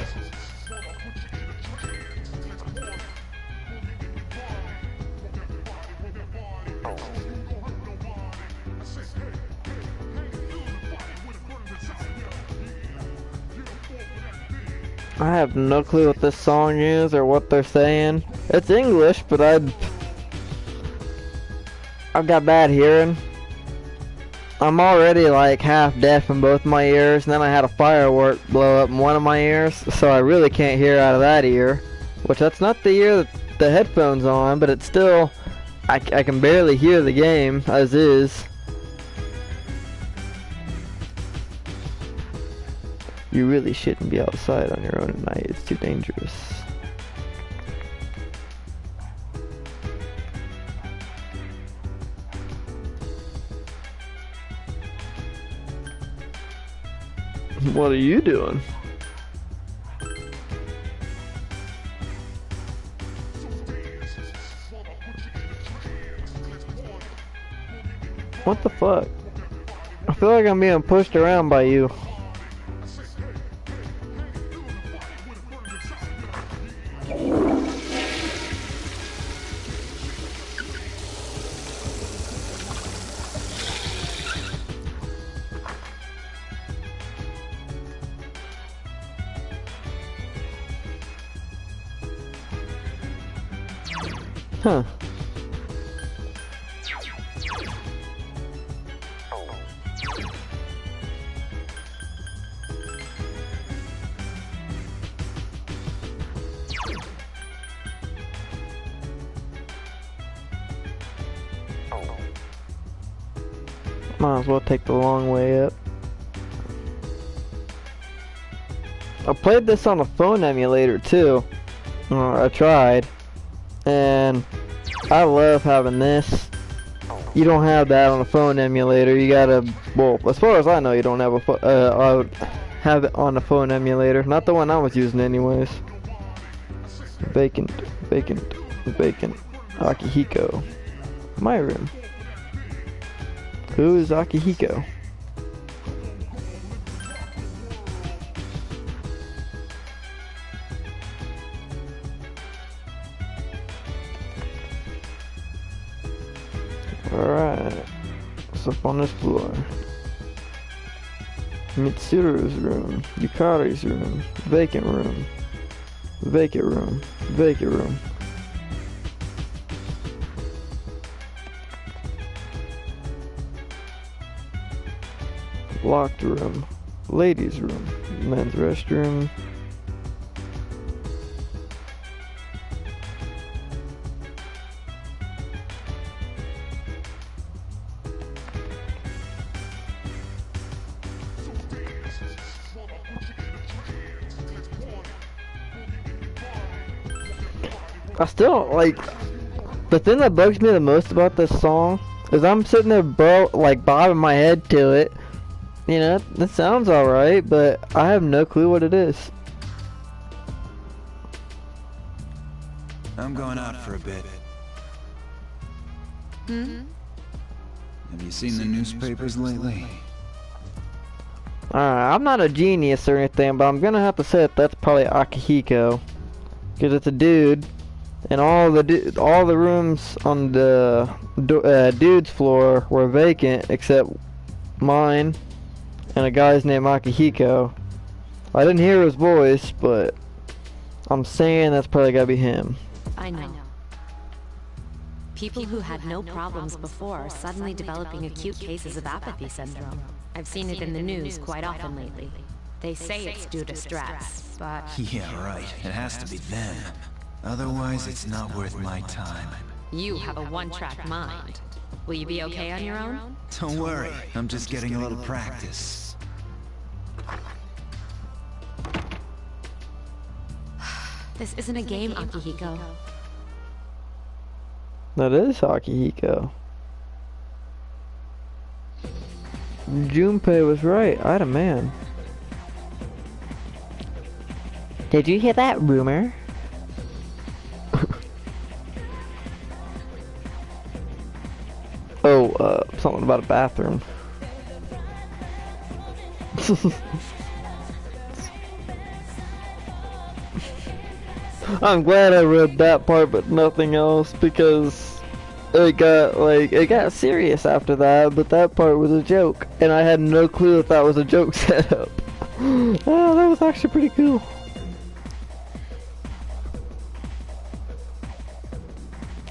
I have no clue what this song is or what they're saying. It's English, but I've got bad hearing. I'm already like half deaf in both my ears, and then I had a firework blow up in one of my ears, so I really can't hear out of that ear. Which that's not the ear that the headphone's on, but it's still, I can barely hear the game as is. You really shouldn't be outside on your own at night, it's too dangerous. What are you doing? What the fuck? I feel like I'm being pushed around by you. Huh. Might as well take the long way up. I played this on a phone emulator too. I tried. And I love having this. You don't have that on a phone emulator. You gotta, well, as far as I know, you don't have a have it on a phone emulator. Not the one I was using anyways. Vacant. Akihiko. My room. Who is Akihiko? Alright, what's up on this floor? Mitsuru's room, Yukari's room, vacant room, vacant room, vacant room. Locked room, ladies' room, men's restroom. I still, like, the thing that bugs me the most about this song is I'm sitting there bobbing my head to it. You know, that sounds alright, but I have no clue what it is. I'm going out for a bit. Have you seen the newspapers lately? Alright, I'm not a genius or anything, but I'm gonna have to say that that's probably Akihiko. Because it's a dude. And all the rooms on the dude's floor were vacant except mine and a guy's named Akihiko. I didn't hear his voice, but I'm saying that's probably gotta be him. I know. People who had no problems before are suddenly developing acute cases of apathy syndrome. I've seen it in the news quite often lately. They say it's due to stress, but... Yeah, right. It has to be them. Otherwise, it's not worth my time. You have a one-track mind. Will you be okay on your own? Don't worry, I'm just getting a little practice. This isn't a game, Akihiko. That is Akihiko. Junpei was right. I had a man. Did you hear that rumor? Oh, something about a bathroom. I'm glad I read that part, but nothing else, because it got serious after that, but that part was a joke, and I had no clue if that was a joke setup. Oh, that was actually pretty cool.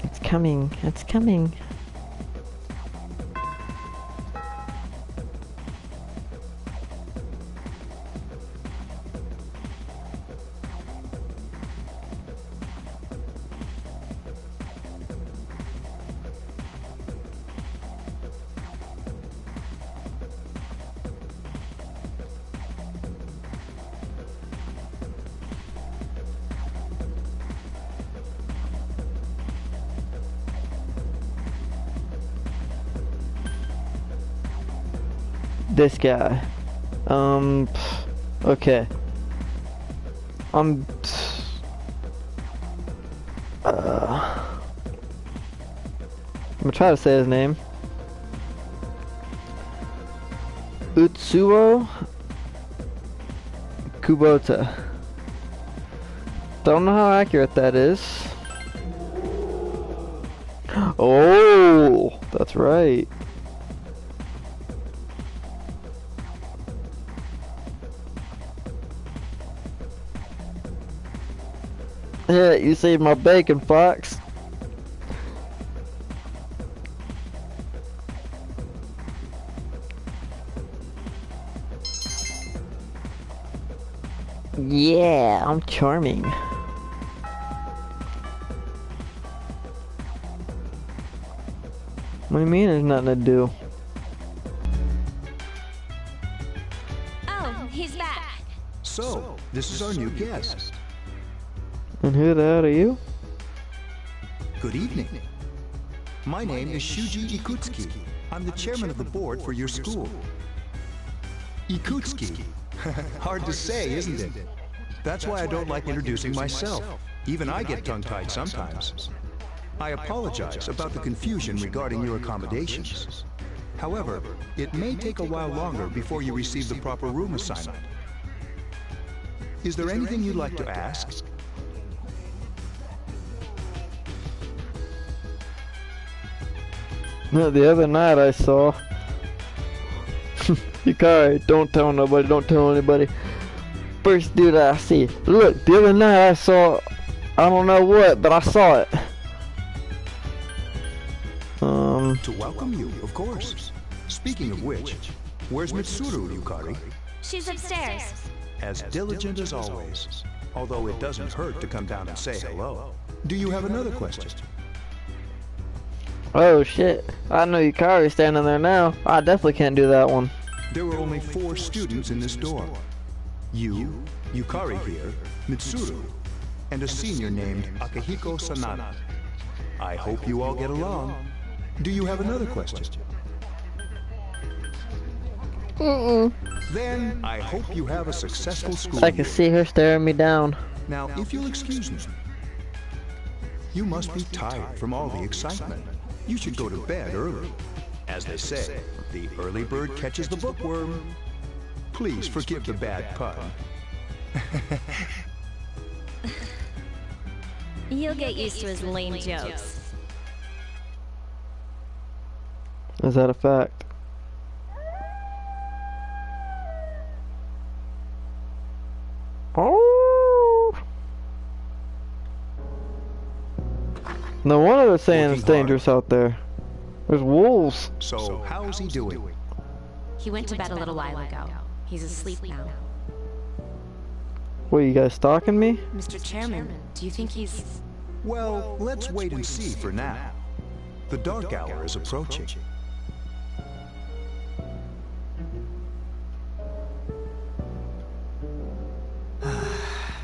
It's coming, it's coming. This guy. Okay. I'm gonna try to say his name. Utsuo Kubota. Don't know how accurate that is. Oh, that's right. Yeah, you saved my bacon, Fox. Yeah, I'm charming. What do you mean there's nothing to do? Oh, he's back. So, this is our new guest. And who the hell are you? Good evening. My name is Shuji Ikutsuki. I'm the chairman of the board for your school. Ikutsuki. Hard to say, isn't it? That's why I don't like introducing myself. Even I get tongue-tied sometimes. I apologize about the confusion regarding your accommodations. However, it may take a while longer before you receive the proper room assignment. Is there anything you'd like to ask? No, the other night I saw Yukari, don't tell nobody, don't tell anybody. First dude I see. Look, the other night I saw, I don't know what, but I saw it. To welcome you, of course. Speaking of which, where's Mitsuru, Yukari? She's upstairs. As diligent as always. Although it doesn't hurt to come down and say hello. Do you have another question? Oh shit, I know Yukari's standing there now. I definitely can't do that one. There were only 4 students in this dorm. You, Yukari here, Mitsuru, and a senior named Akihiko Sanada. I hope you all get along. Do you have another question? Then I hope you have a successful school I can see her staring me down. Now, if you'll excuse me, you must be tired from all the excitement. You should go to bed early. As they say, the early bird catches the bookworm. Please forgive the bad pun. You'll get used to his lame jokes. Is that a fact? Oh! No wonder they're saying it's dangerous out there. There's wolves. So, how's he doing? He went to bed a little while ago. He's asleep now. What, you guys stalking me? Mr. Chairman, do you think he's... Well, let's wait and see for now. The dark hour is approaching.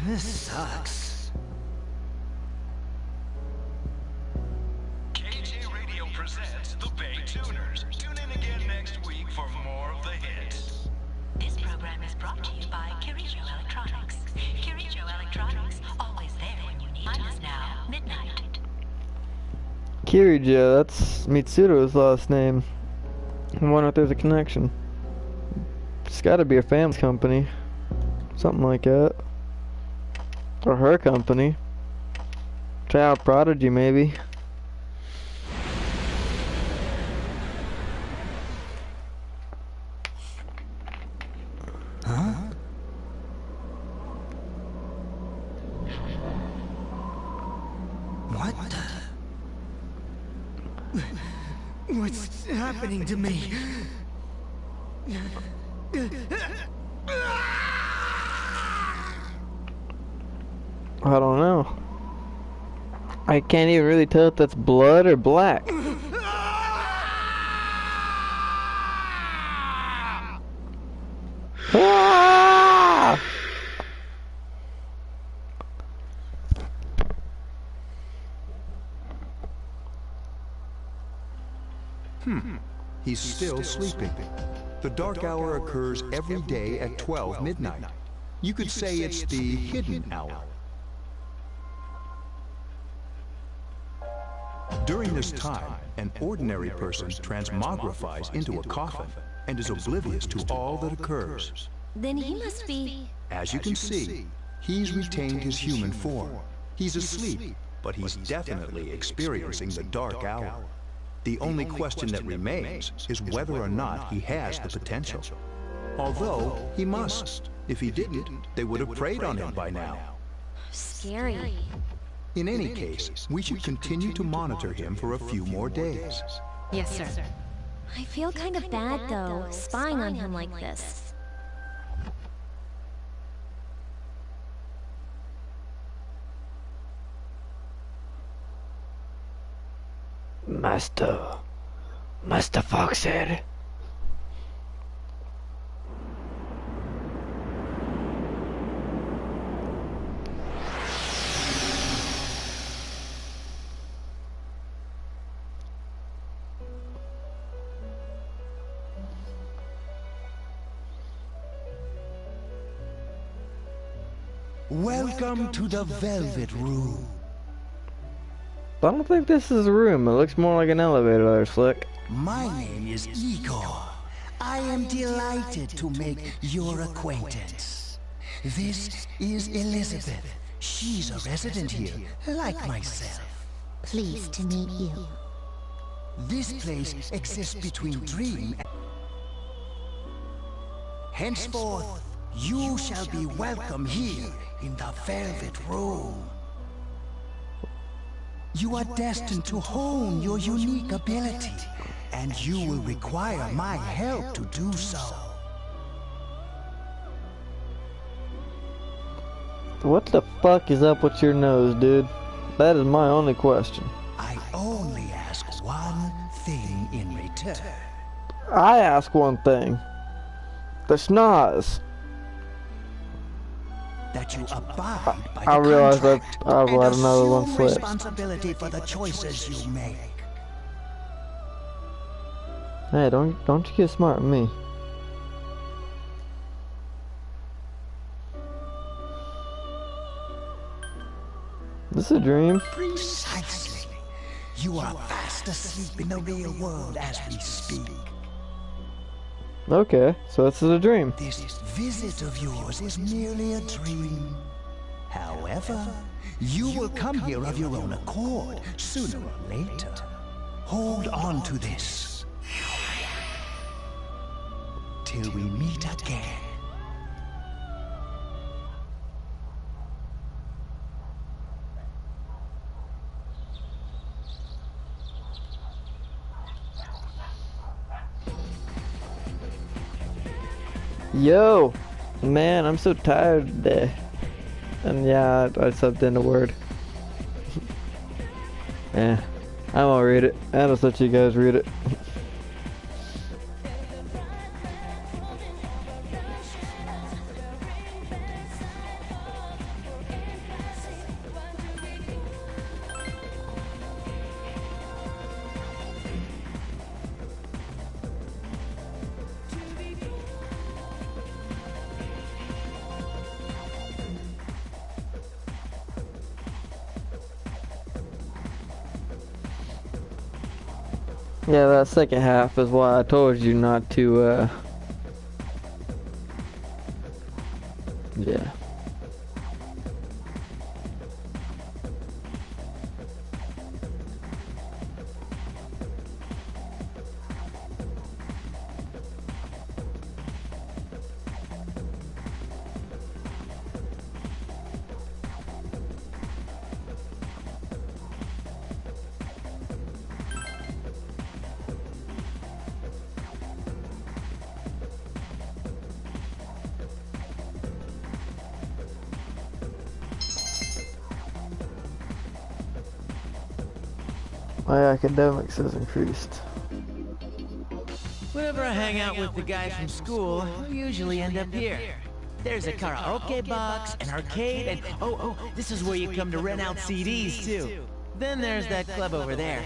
This sucks. KJ Radio presents the Bay Tuners. Tune in again next week for more of the hits. This program is brought to you by Kirijo Electronics. Kirijo electronics, always there when you need to. Time is now midnight. Kirija, that's Mitsuru's last name. I wonder if there's a connection. It's gotta be a family company. Something like that. Or her company. Child prodigy, maybe. Huh? What the? What's happening to me? I don't know. I can't even really tell if that's blood or black. Ah! He's still sleeping. The dark hour occurs every day at 12 midnight. You could say it's the hidden hour. During this time, an ordinary person transmogrifies into a coffin and is oblivious to all that occurs. Then he must be... As you can see, he's retained his human form. He's asleep, but he's definitely experiencing the dark hour. The only question that remains is whether or not he has the potential. Although, he must. If he didn't, they would have preyed on him by now. Scary. In any case, we should continue to monitor him for a few more days. Yes, sir. I feel kind of bad, though, spying on him like this. Master Foxy. Welcome to the Velvet Room. I don't think this is a room. It looks more like an elevator there, Slick. My name is Igor. I am delighted to make your acquaintance. This is Elizabeth. She's a resident here, like myself. Pleased to meet you. This place exists between dream and... Henceforth, you shall be welcome here in the Velvet Room. You are destined to hone your unique ability, and you will require my help to do so. What the fuck is up with your nose, dude? That is my only question. I only ask one thing in return. I ask one thing. The schnoz. That you abide by I the realize that contract I've and let another one assume slip. responsibility for the choices you make. Hey, don't you get smart with me. This is a dream. Precisely. You are fast asleep in the real world as we speak. Okay, so this is a dream. This visit of yours is merely a dream. However, you will come here of your own accord, sooner or later. Hold on to this. Till we meet again. Yo, man, I'm so tired today. And yeah, I subbed in a word. Yeah, I won't read it. I'll just let you guys read it. Yeah, that second half is why I told you not to, yeah. My academics has increased. Whenever I hang out with the guys from school, we usually end up here. There's a karaoke box, an arcade, and oh, this is where you come to rent out CDs, too. Then there's that club over there.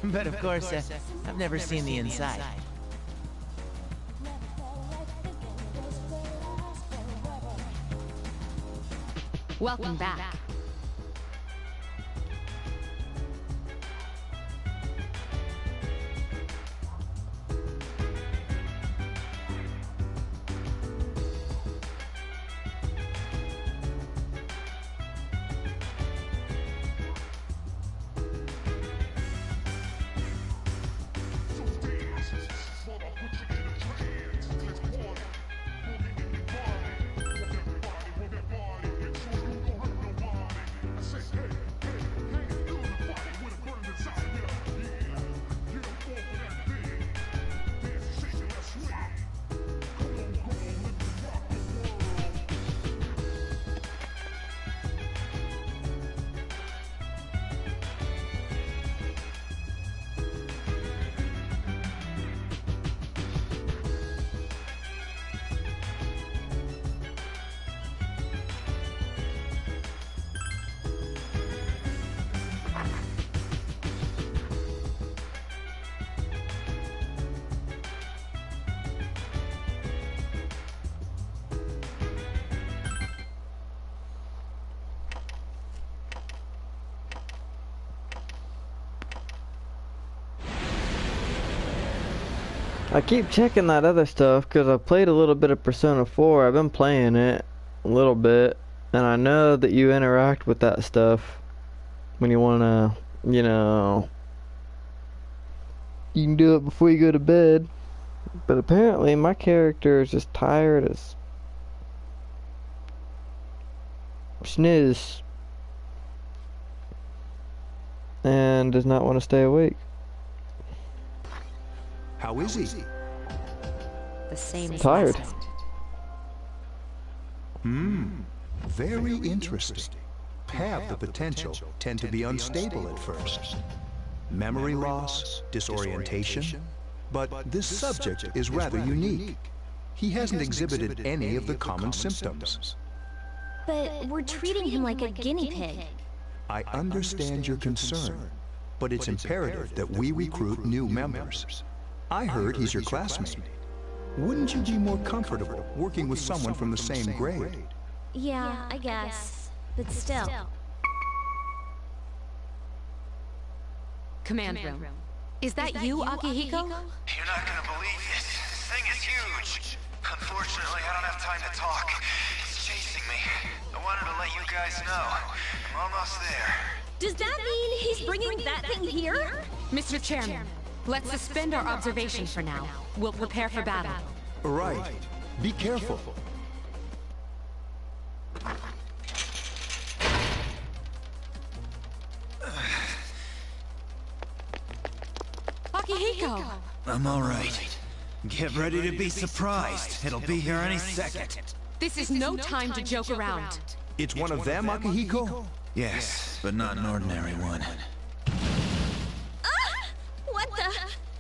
But of course, I've never seen the inside. Welcome back. I keep checking that other stuff because I played a little bit of Persona 4. I've been playing it a little bit, and I know that you interact with that stuff when you want to, you know, you can do it before you go to bed. But apparently my character is just tired as sniz and does not want to stay awake. How is he? The same as Tired. last time. Very interesting. Have the potential, tend to be unstable at first. Memory loss, disorientation. But this subject is rather unique. He hasn't exhibited any of the common symptoms. But we're treating him like a guinea pig. I understand your concern, but it's imperative that we recruit new members. I heard he's your classmate. Wouldn't you be more comfortable working with someone from the same grade? Yeah, I guess. But still. Command room. Is that you, Akihiko? You're not gonna believe it. This thing is huge. Unfortunately, I don't have time to talk. It's chasing me. I wanted to let you guys know. I'm almost there. Does that mean he's bringing that thing here? Mr. Chairman, let's suspend our observation for now. We'll prepare for battle. Right. Be careful. Akihiko! I'm all right. Get ready to be surprised. It'll be here any second. This is no time to joke around. It's one of them, Akihiko? Yes, but not an ordinary one. What the?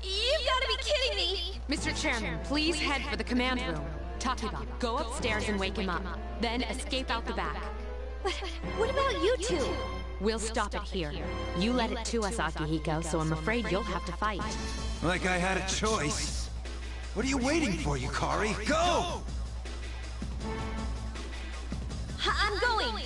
You've got to be kidding me! Mr. Chairman, please head for the command room. Takiba, go upstairs and wake him up. Then escape out the back. But what about you two? We'll stop it here. You led it to us, Akihiko, so I'm afraid you'll have to fight. Like I had a choice. What are you waiting for, Yukari? Go! I'm going!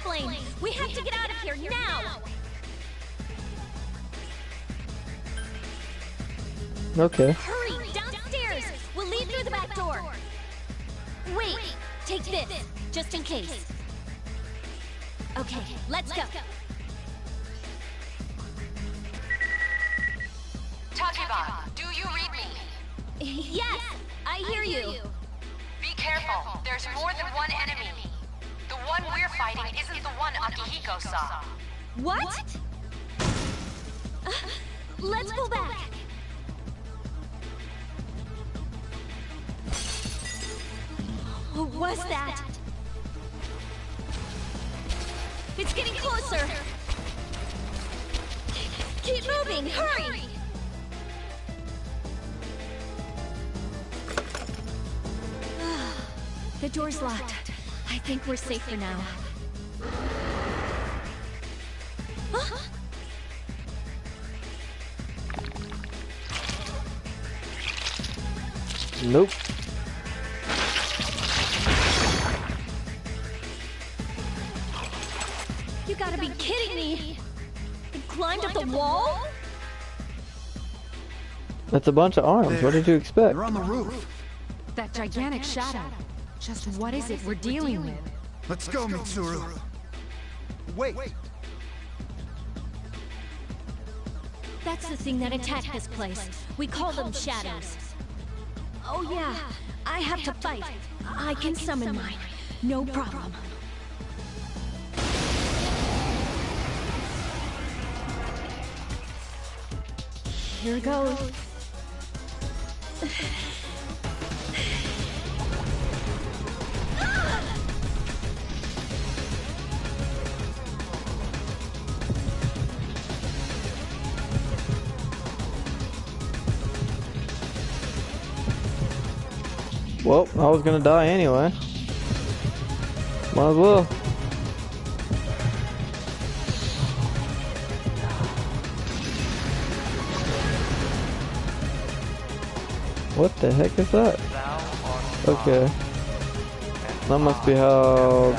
explain. We have to get out of here now. Okay. Hurry, downstairs. We'll leave through the back door. Wait, take this, just in case. Okay, let's go. Tachibana, do you read me? Yes, I hear you. Be careful. There's more than one enemy. The one we're fighting isn't the one Akihiko saw. What? Let's go back. What was that? It's getting closer. Keep moving, hurry! The door's locked. I think we're safe for now. Huh? Nope. You gotta be kidding me! You climbed up the wall? That's a bunch of arms. What did you expect? They're on the roof. That gigantic shadow. Just what is it we're dealing with? Let's go, Mitsuru. Wait. That's the thing that attacked this place. We call them shadows. Oh yeah, I have to fight. I can summon mine. No problem. Here goes. Well, I was gonna die anyway. Might as well. What the heck is that? Okay. That must be how...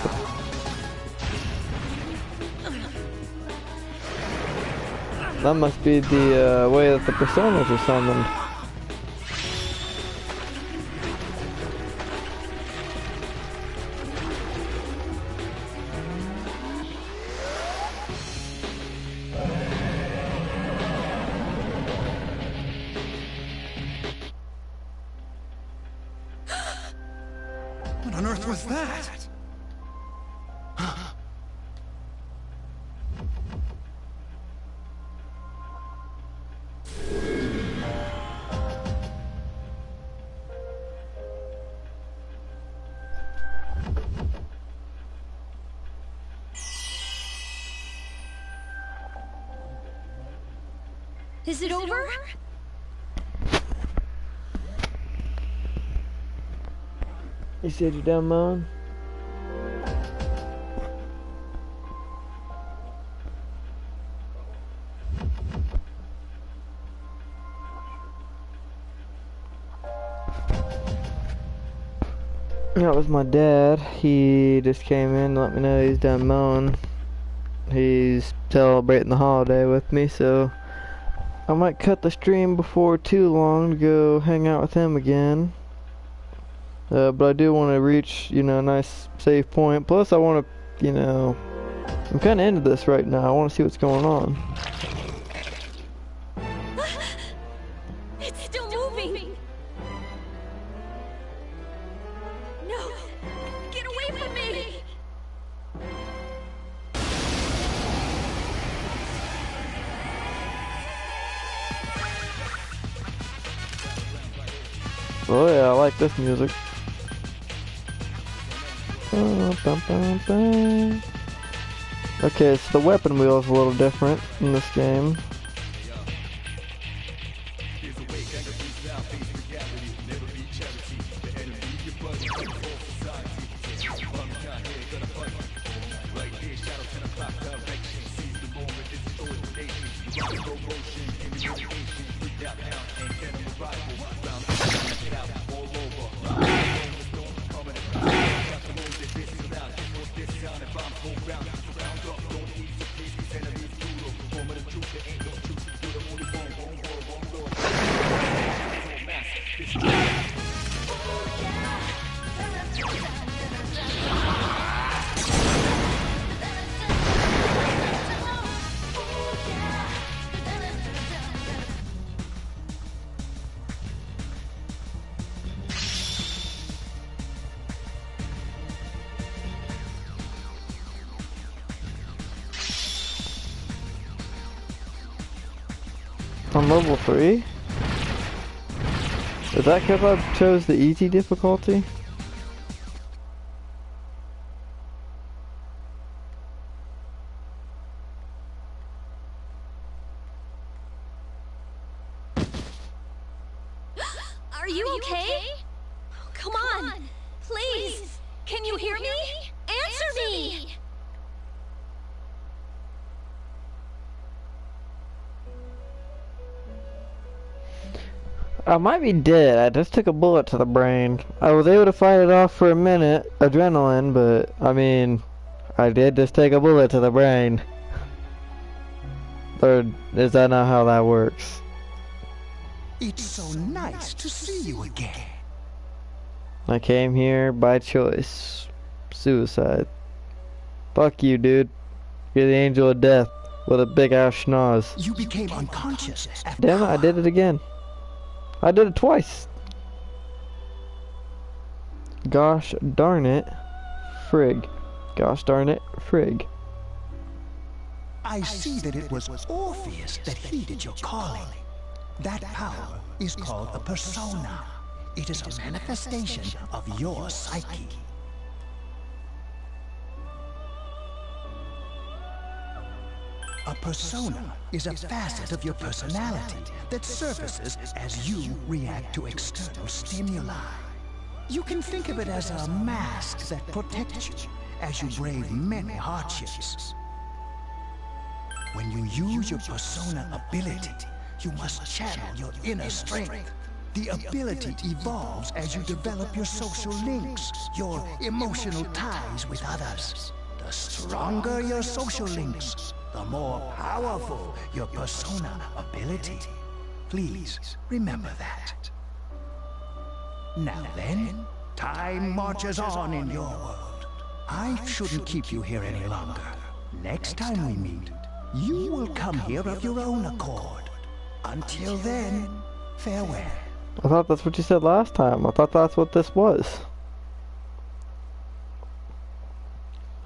That must be the way that the personas are summoned. What on earth was that? Is it over? You said you're done mowing? That was my dad. He just came in and let me know he's done mowing. He's celebrating the holiday with me, so I might cut the stream before too long to go hang out with him again. But I do want to reach, you know, a nice save point. Plus I want to, you know, I'm kind of into this right now. I want to see what's going on. It's still moving! No! Get away from me! Oh yeah, I like this music. Okay, so the weapon wheel is a little different in this game. On level 3? Is that because I chose the easy difficulty? Are you okay? Come on, please. Can you hear me? Answer me! I might be dead. I just took a bullet to the brain. I was able to fight it off for a minute, adrenaline, but I mean, I did just take a bullet to the brain. Or is that not how that works? It's so nice to see you again. I came here by choice. Suicide. Fuck you, dude. You're the angel of death with a big ass schnoz. You became unconscious. Damn it, I did it again. I did it twice. Gosh darn it. Frig. Gosh darn it. Frig. I see that it was Orpheus that heeded your calling. That power is called a persona. It is a manifestation of your psyche. A persona is a facet of your personality that surfaces as you react to external stimuli. You can think of it as a mask that protects you as you brave many hardships. When you use your persona ability, you must channel your inner strength. The ability evolves as you develop your social links, your emotional ties with others. The stronger your social links, the more powerful your persona ability. Please remember that. Now then, time marches on in your world. I shouldn't keep you here any longer. Next time we meet, you will come here of your own accord. Until then, farewell. I thought that's what you said last time. I thought that's what this was.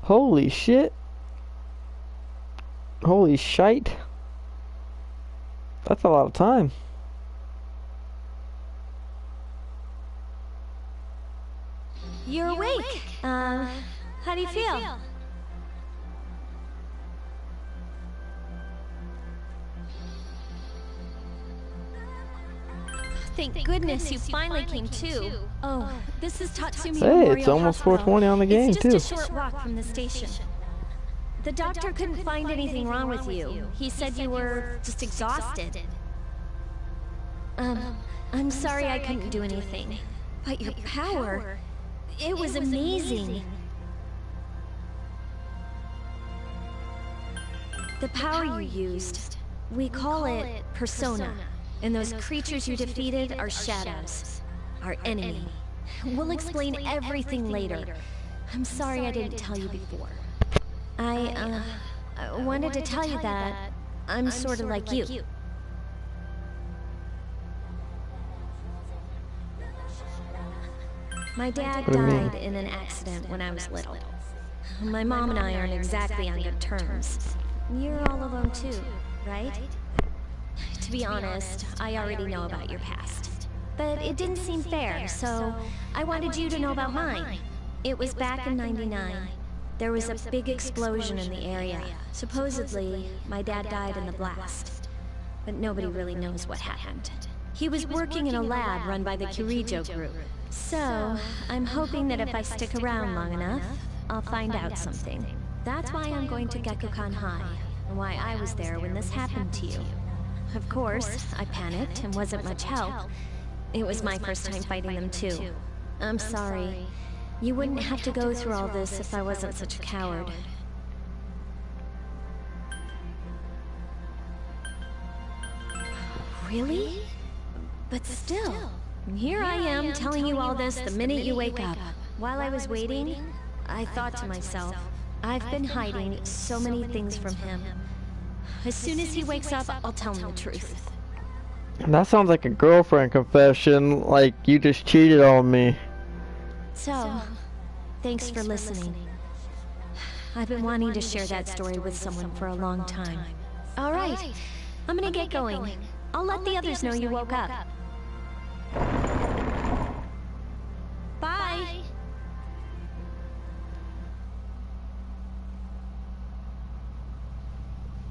Holy shit. Holy shite. That's a lot of time. You're awake. How do you feel? Thank goodness you finally came to. Oh, this is Tatsumi Hey, Memorial it's almost Hospital. 4:20 on the game, it's too. just a short walk from the station. The doctor couldn't find anything wrong with you. He said you were just exhausted. I'm sorry I couldn't do anything. But your power, it was amazing. The power you used, we call it persona. And those creatures you defeated are shadows, our enemy. We'll explain everything later. I'm sorry I didn't tell you before. I wanted to tell you that I'm sort of like you. My dad died in an accident when I was little. My mom and I aren't exactly on good terms. You're all alone too, right? To be honest, I already know about your past. But it didn't seem fair, so I wanted you to know about mine. It was back in '99. There was a big explosion in the area. Supposedly, my dad died in the blast. But nobody really knows what happened. He was working in a lab run by the Kirijo group. So, I'm hoping that if I stick around long enough, I'll find out something. That's why I'm going to Gekukan High, and why I was there when this happened to you. Of course, I panicked and wasn't much help. It was my first time fighting them too. I'm sorry. You wouldn't have to go through all this if I wasn't such a coward. Really? But still, here I am telling you all this the minute you wake up. While I was waiting, I thought to myself, I've been hiding so many things from him. As soon as he wakes up, I'll tell him the truth. That sounds like a girlfriend confession, like you just cheated on me. So, thanks for listening. I've been wanting to share that story with someone for a long time. Alright, I'm gonna get going. I'll let the others know you woke up. Bye.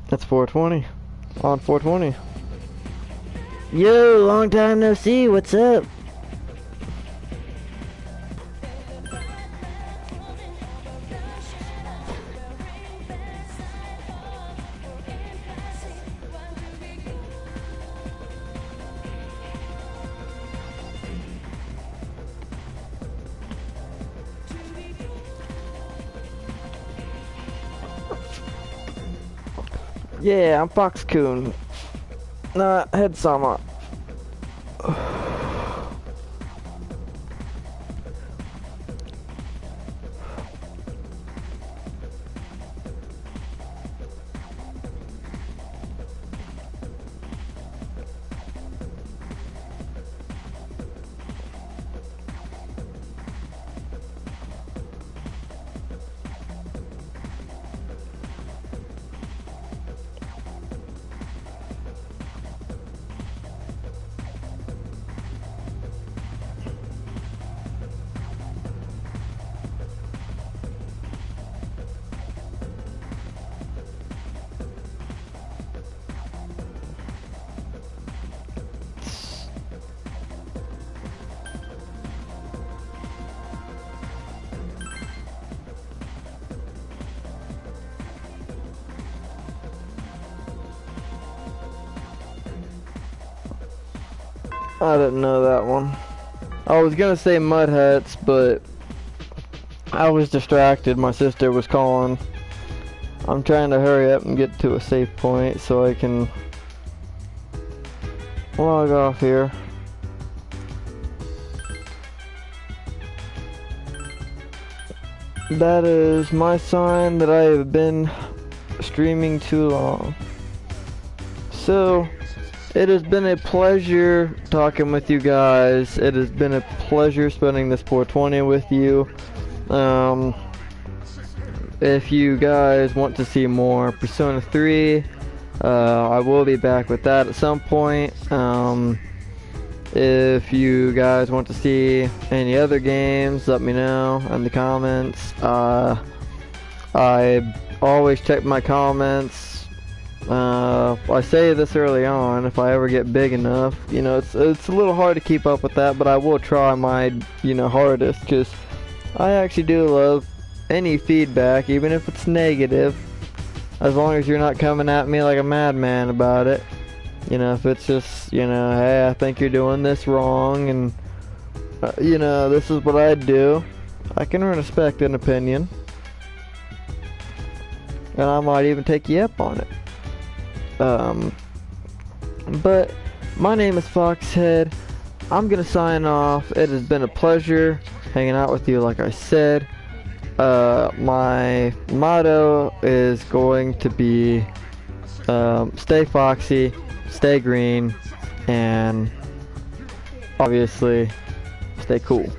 That's 420. On 420. Yo, long time no see. What's up? Yeah, I'm Fox Coon. Not Head Sama. I didn't know that one. I was gonna say mud huts, but I was distracted. My sister was calling. I'm trying to hurry up and get to a safe point so I can log off here. That is my sign that I have been streaming too long. So, it has been a pleasure talking with you guys. It has been a pleasure spending this 420 with you. If you guys want to see more Persona 3, I will be back with that at some point. If you guys want to see any other games, let me know in the comments. I always check my comments. I say this early on, if I ever get big enough, you know, it's a little hard to keep up with that, but I will try my, hardest, because I actually do love any feedback, even if it's negative, as long as you're not coming at me like a madman about it. If it's just, hey, I think you're doing this wrong, and, this is what I'd do, I can respect an opinion, and I might even take you up on it. But my name is Foxhead. I'm gonna sign off. It has been a pleasure hanging out with you, like I said. My motto is going to be stay foxy, stay green, and obviously stay cool.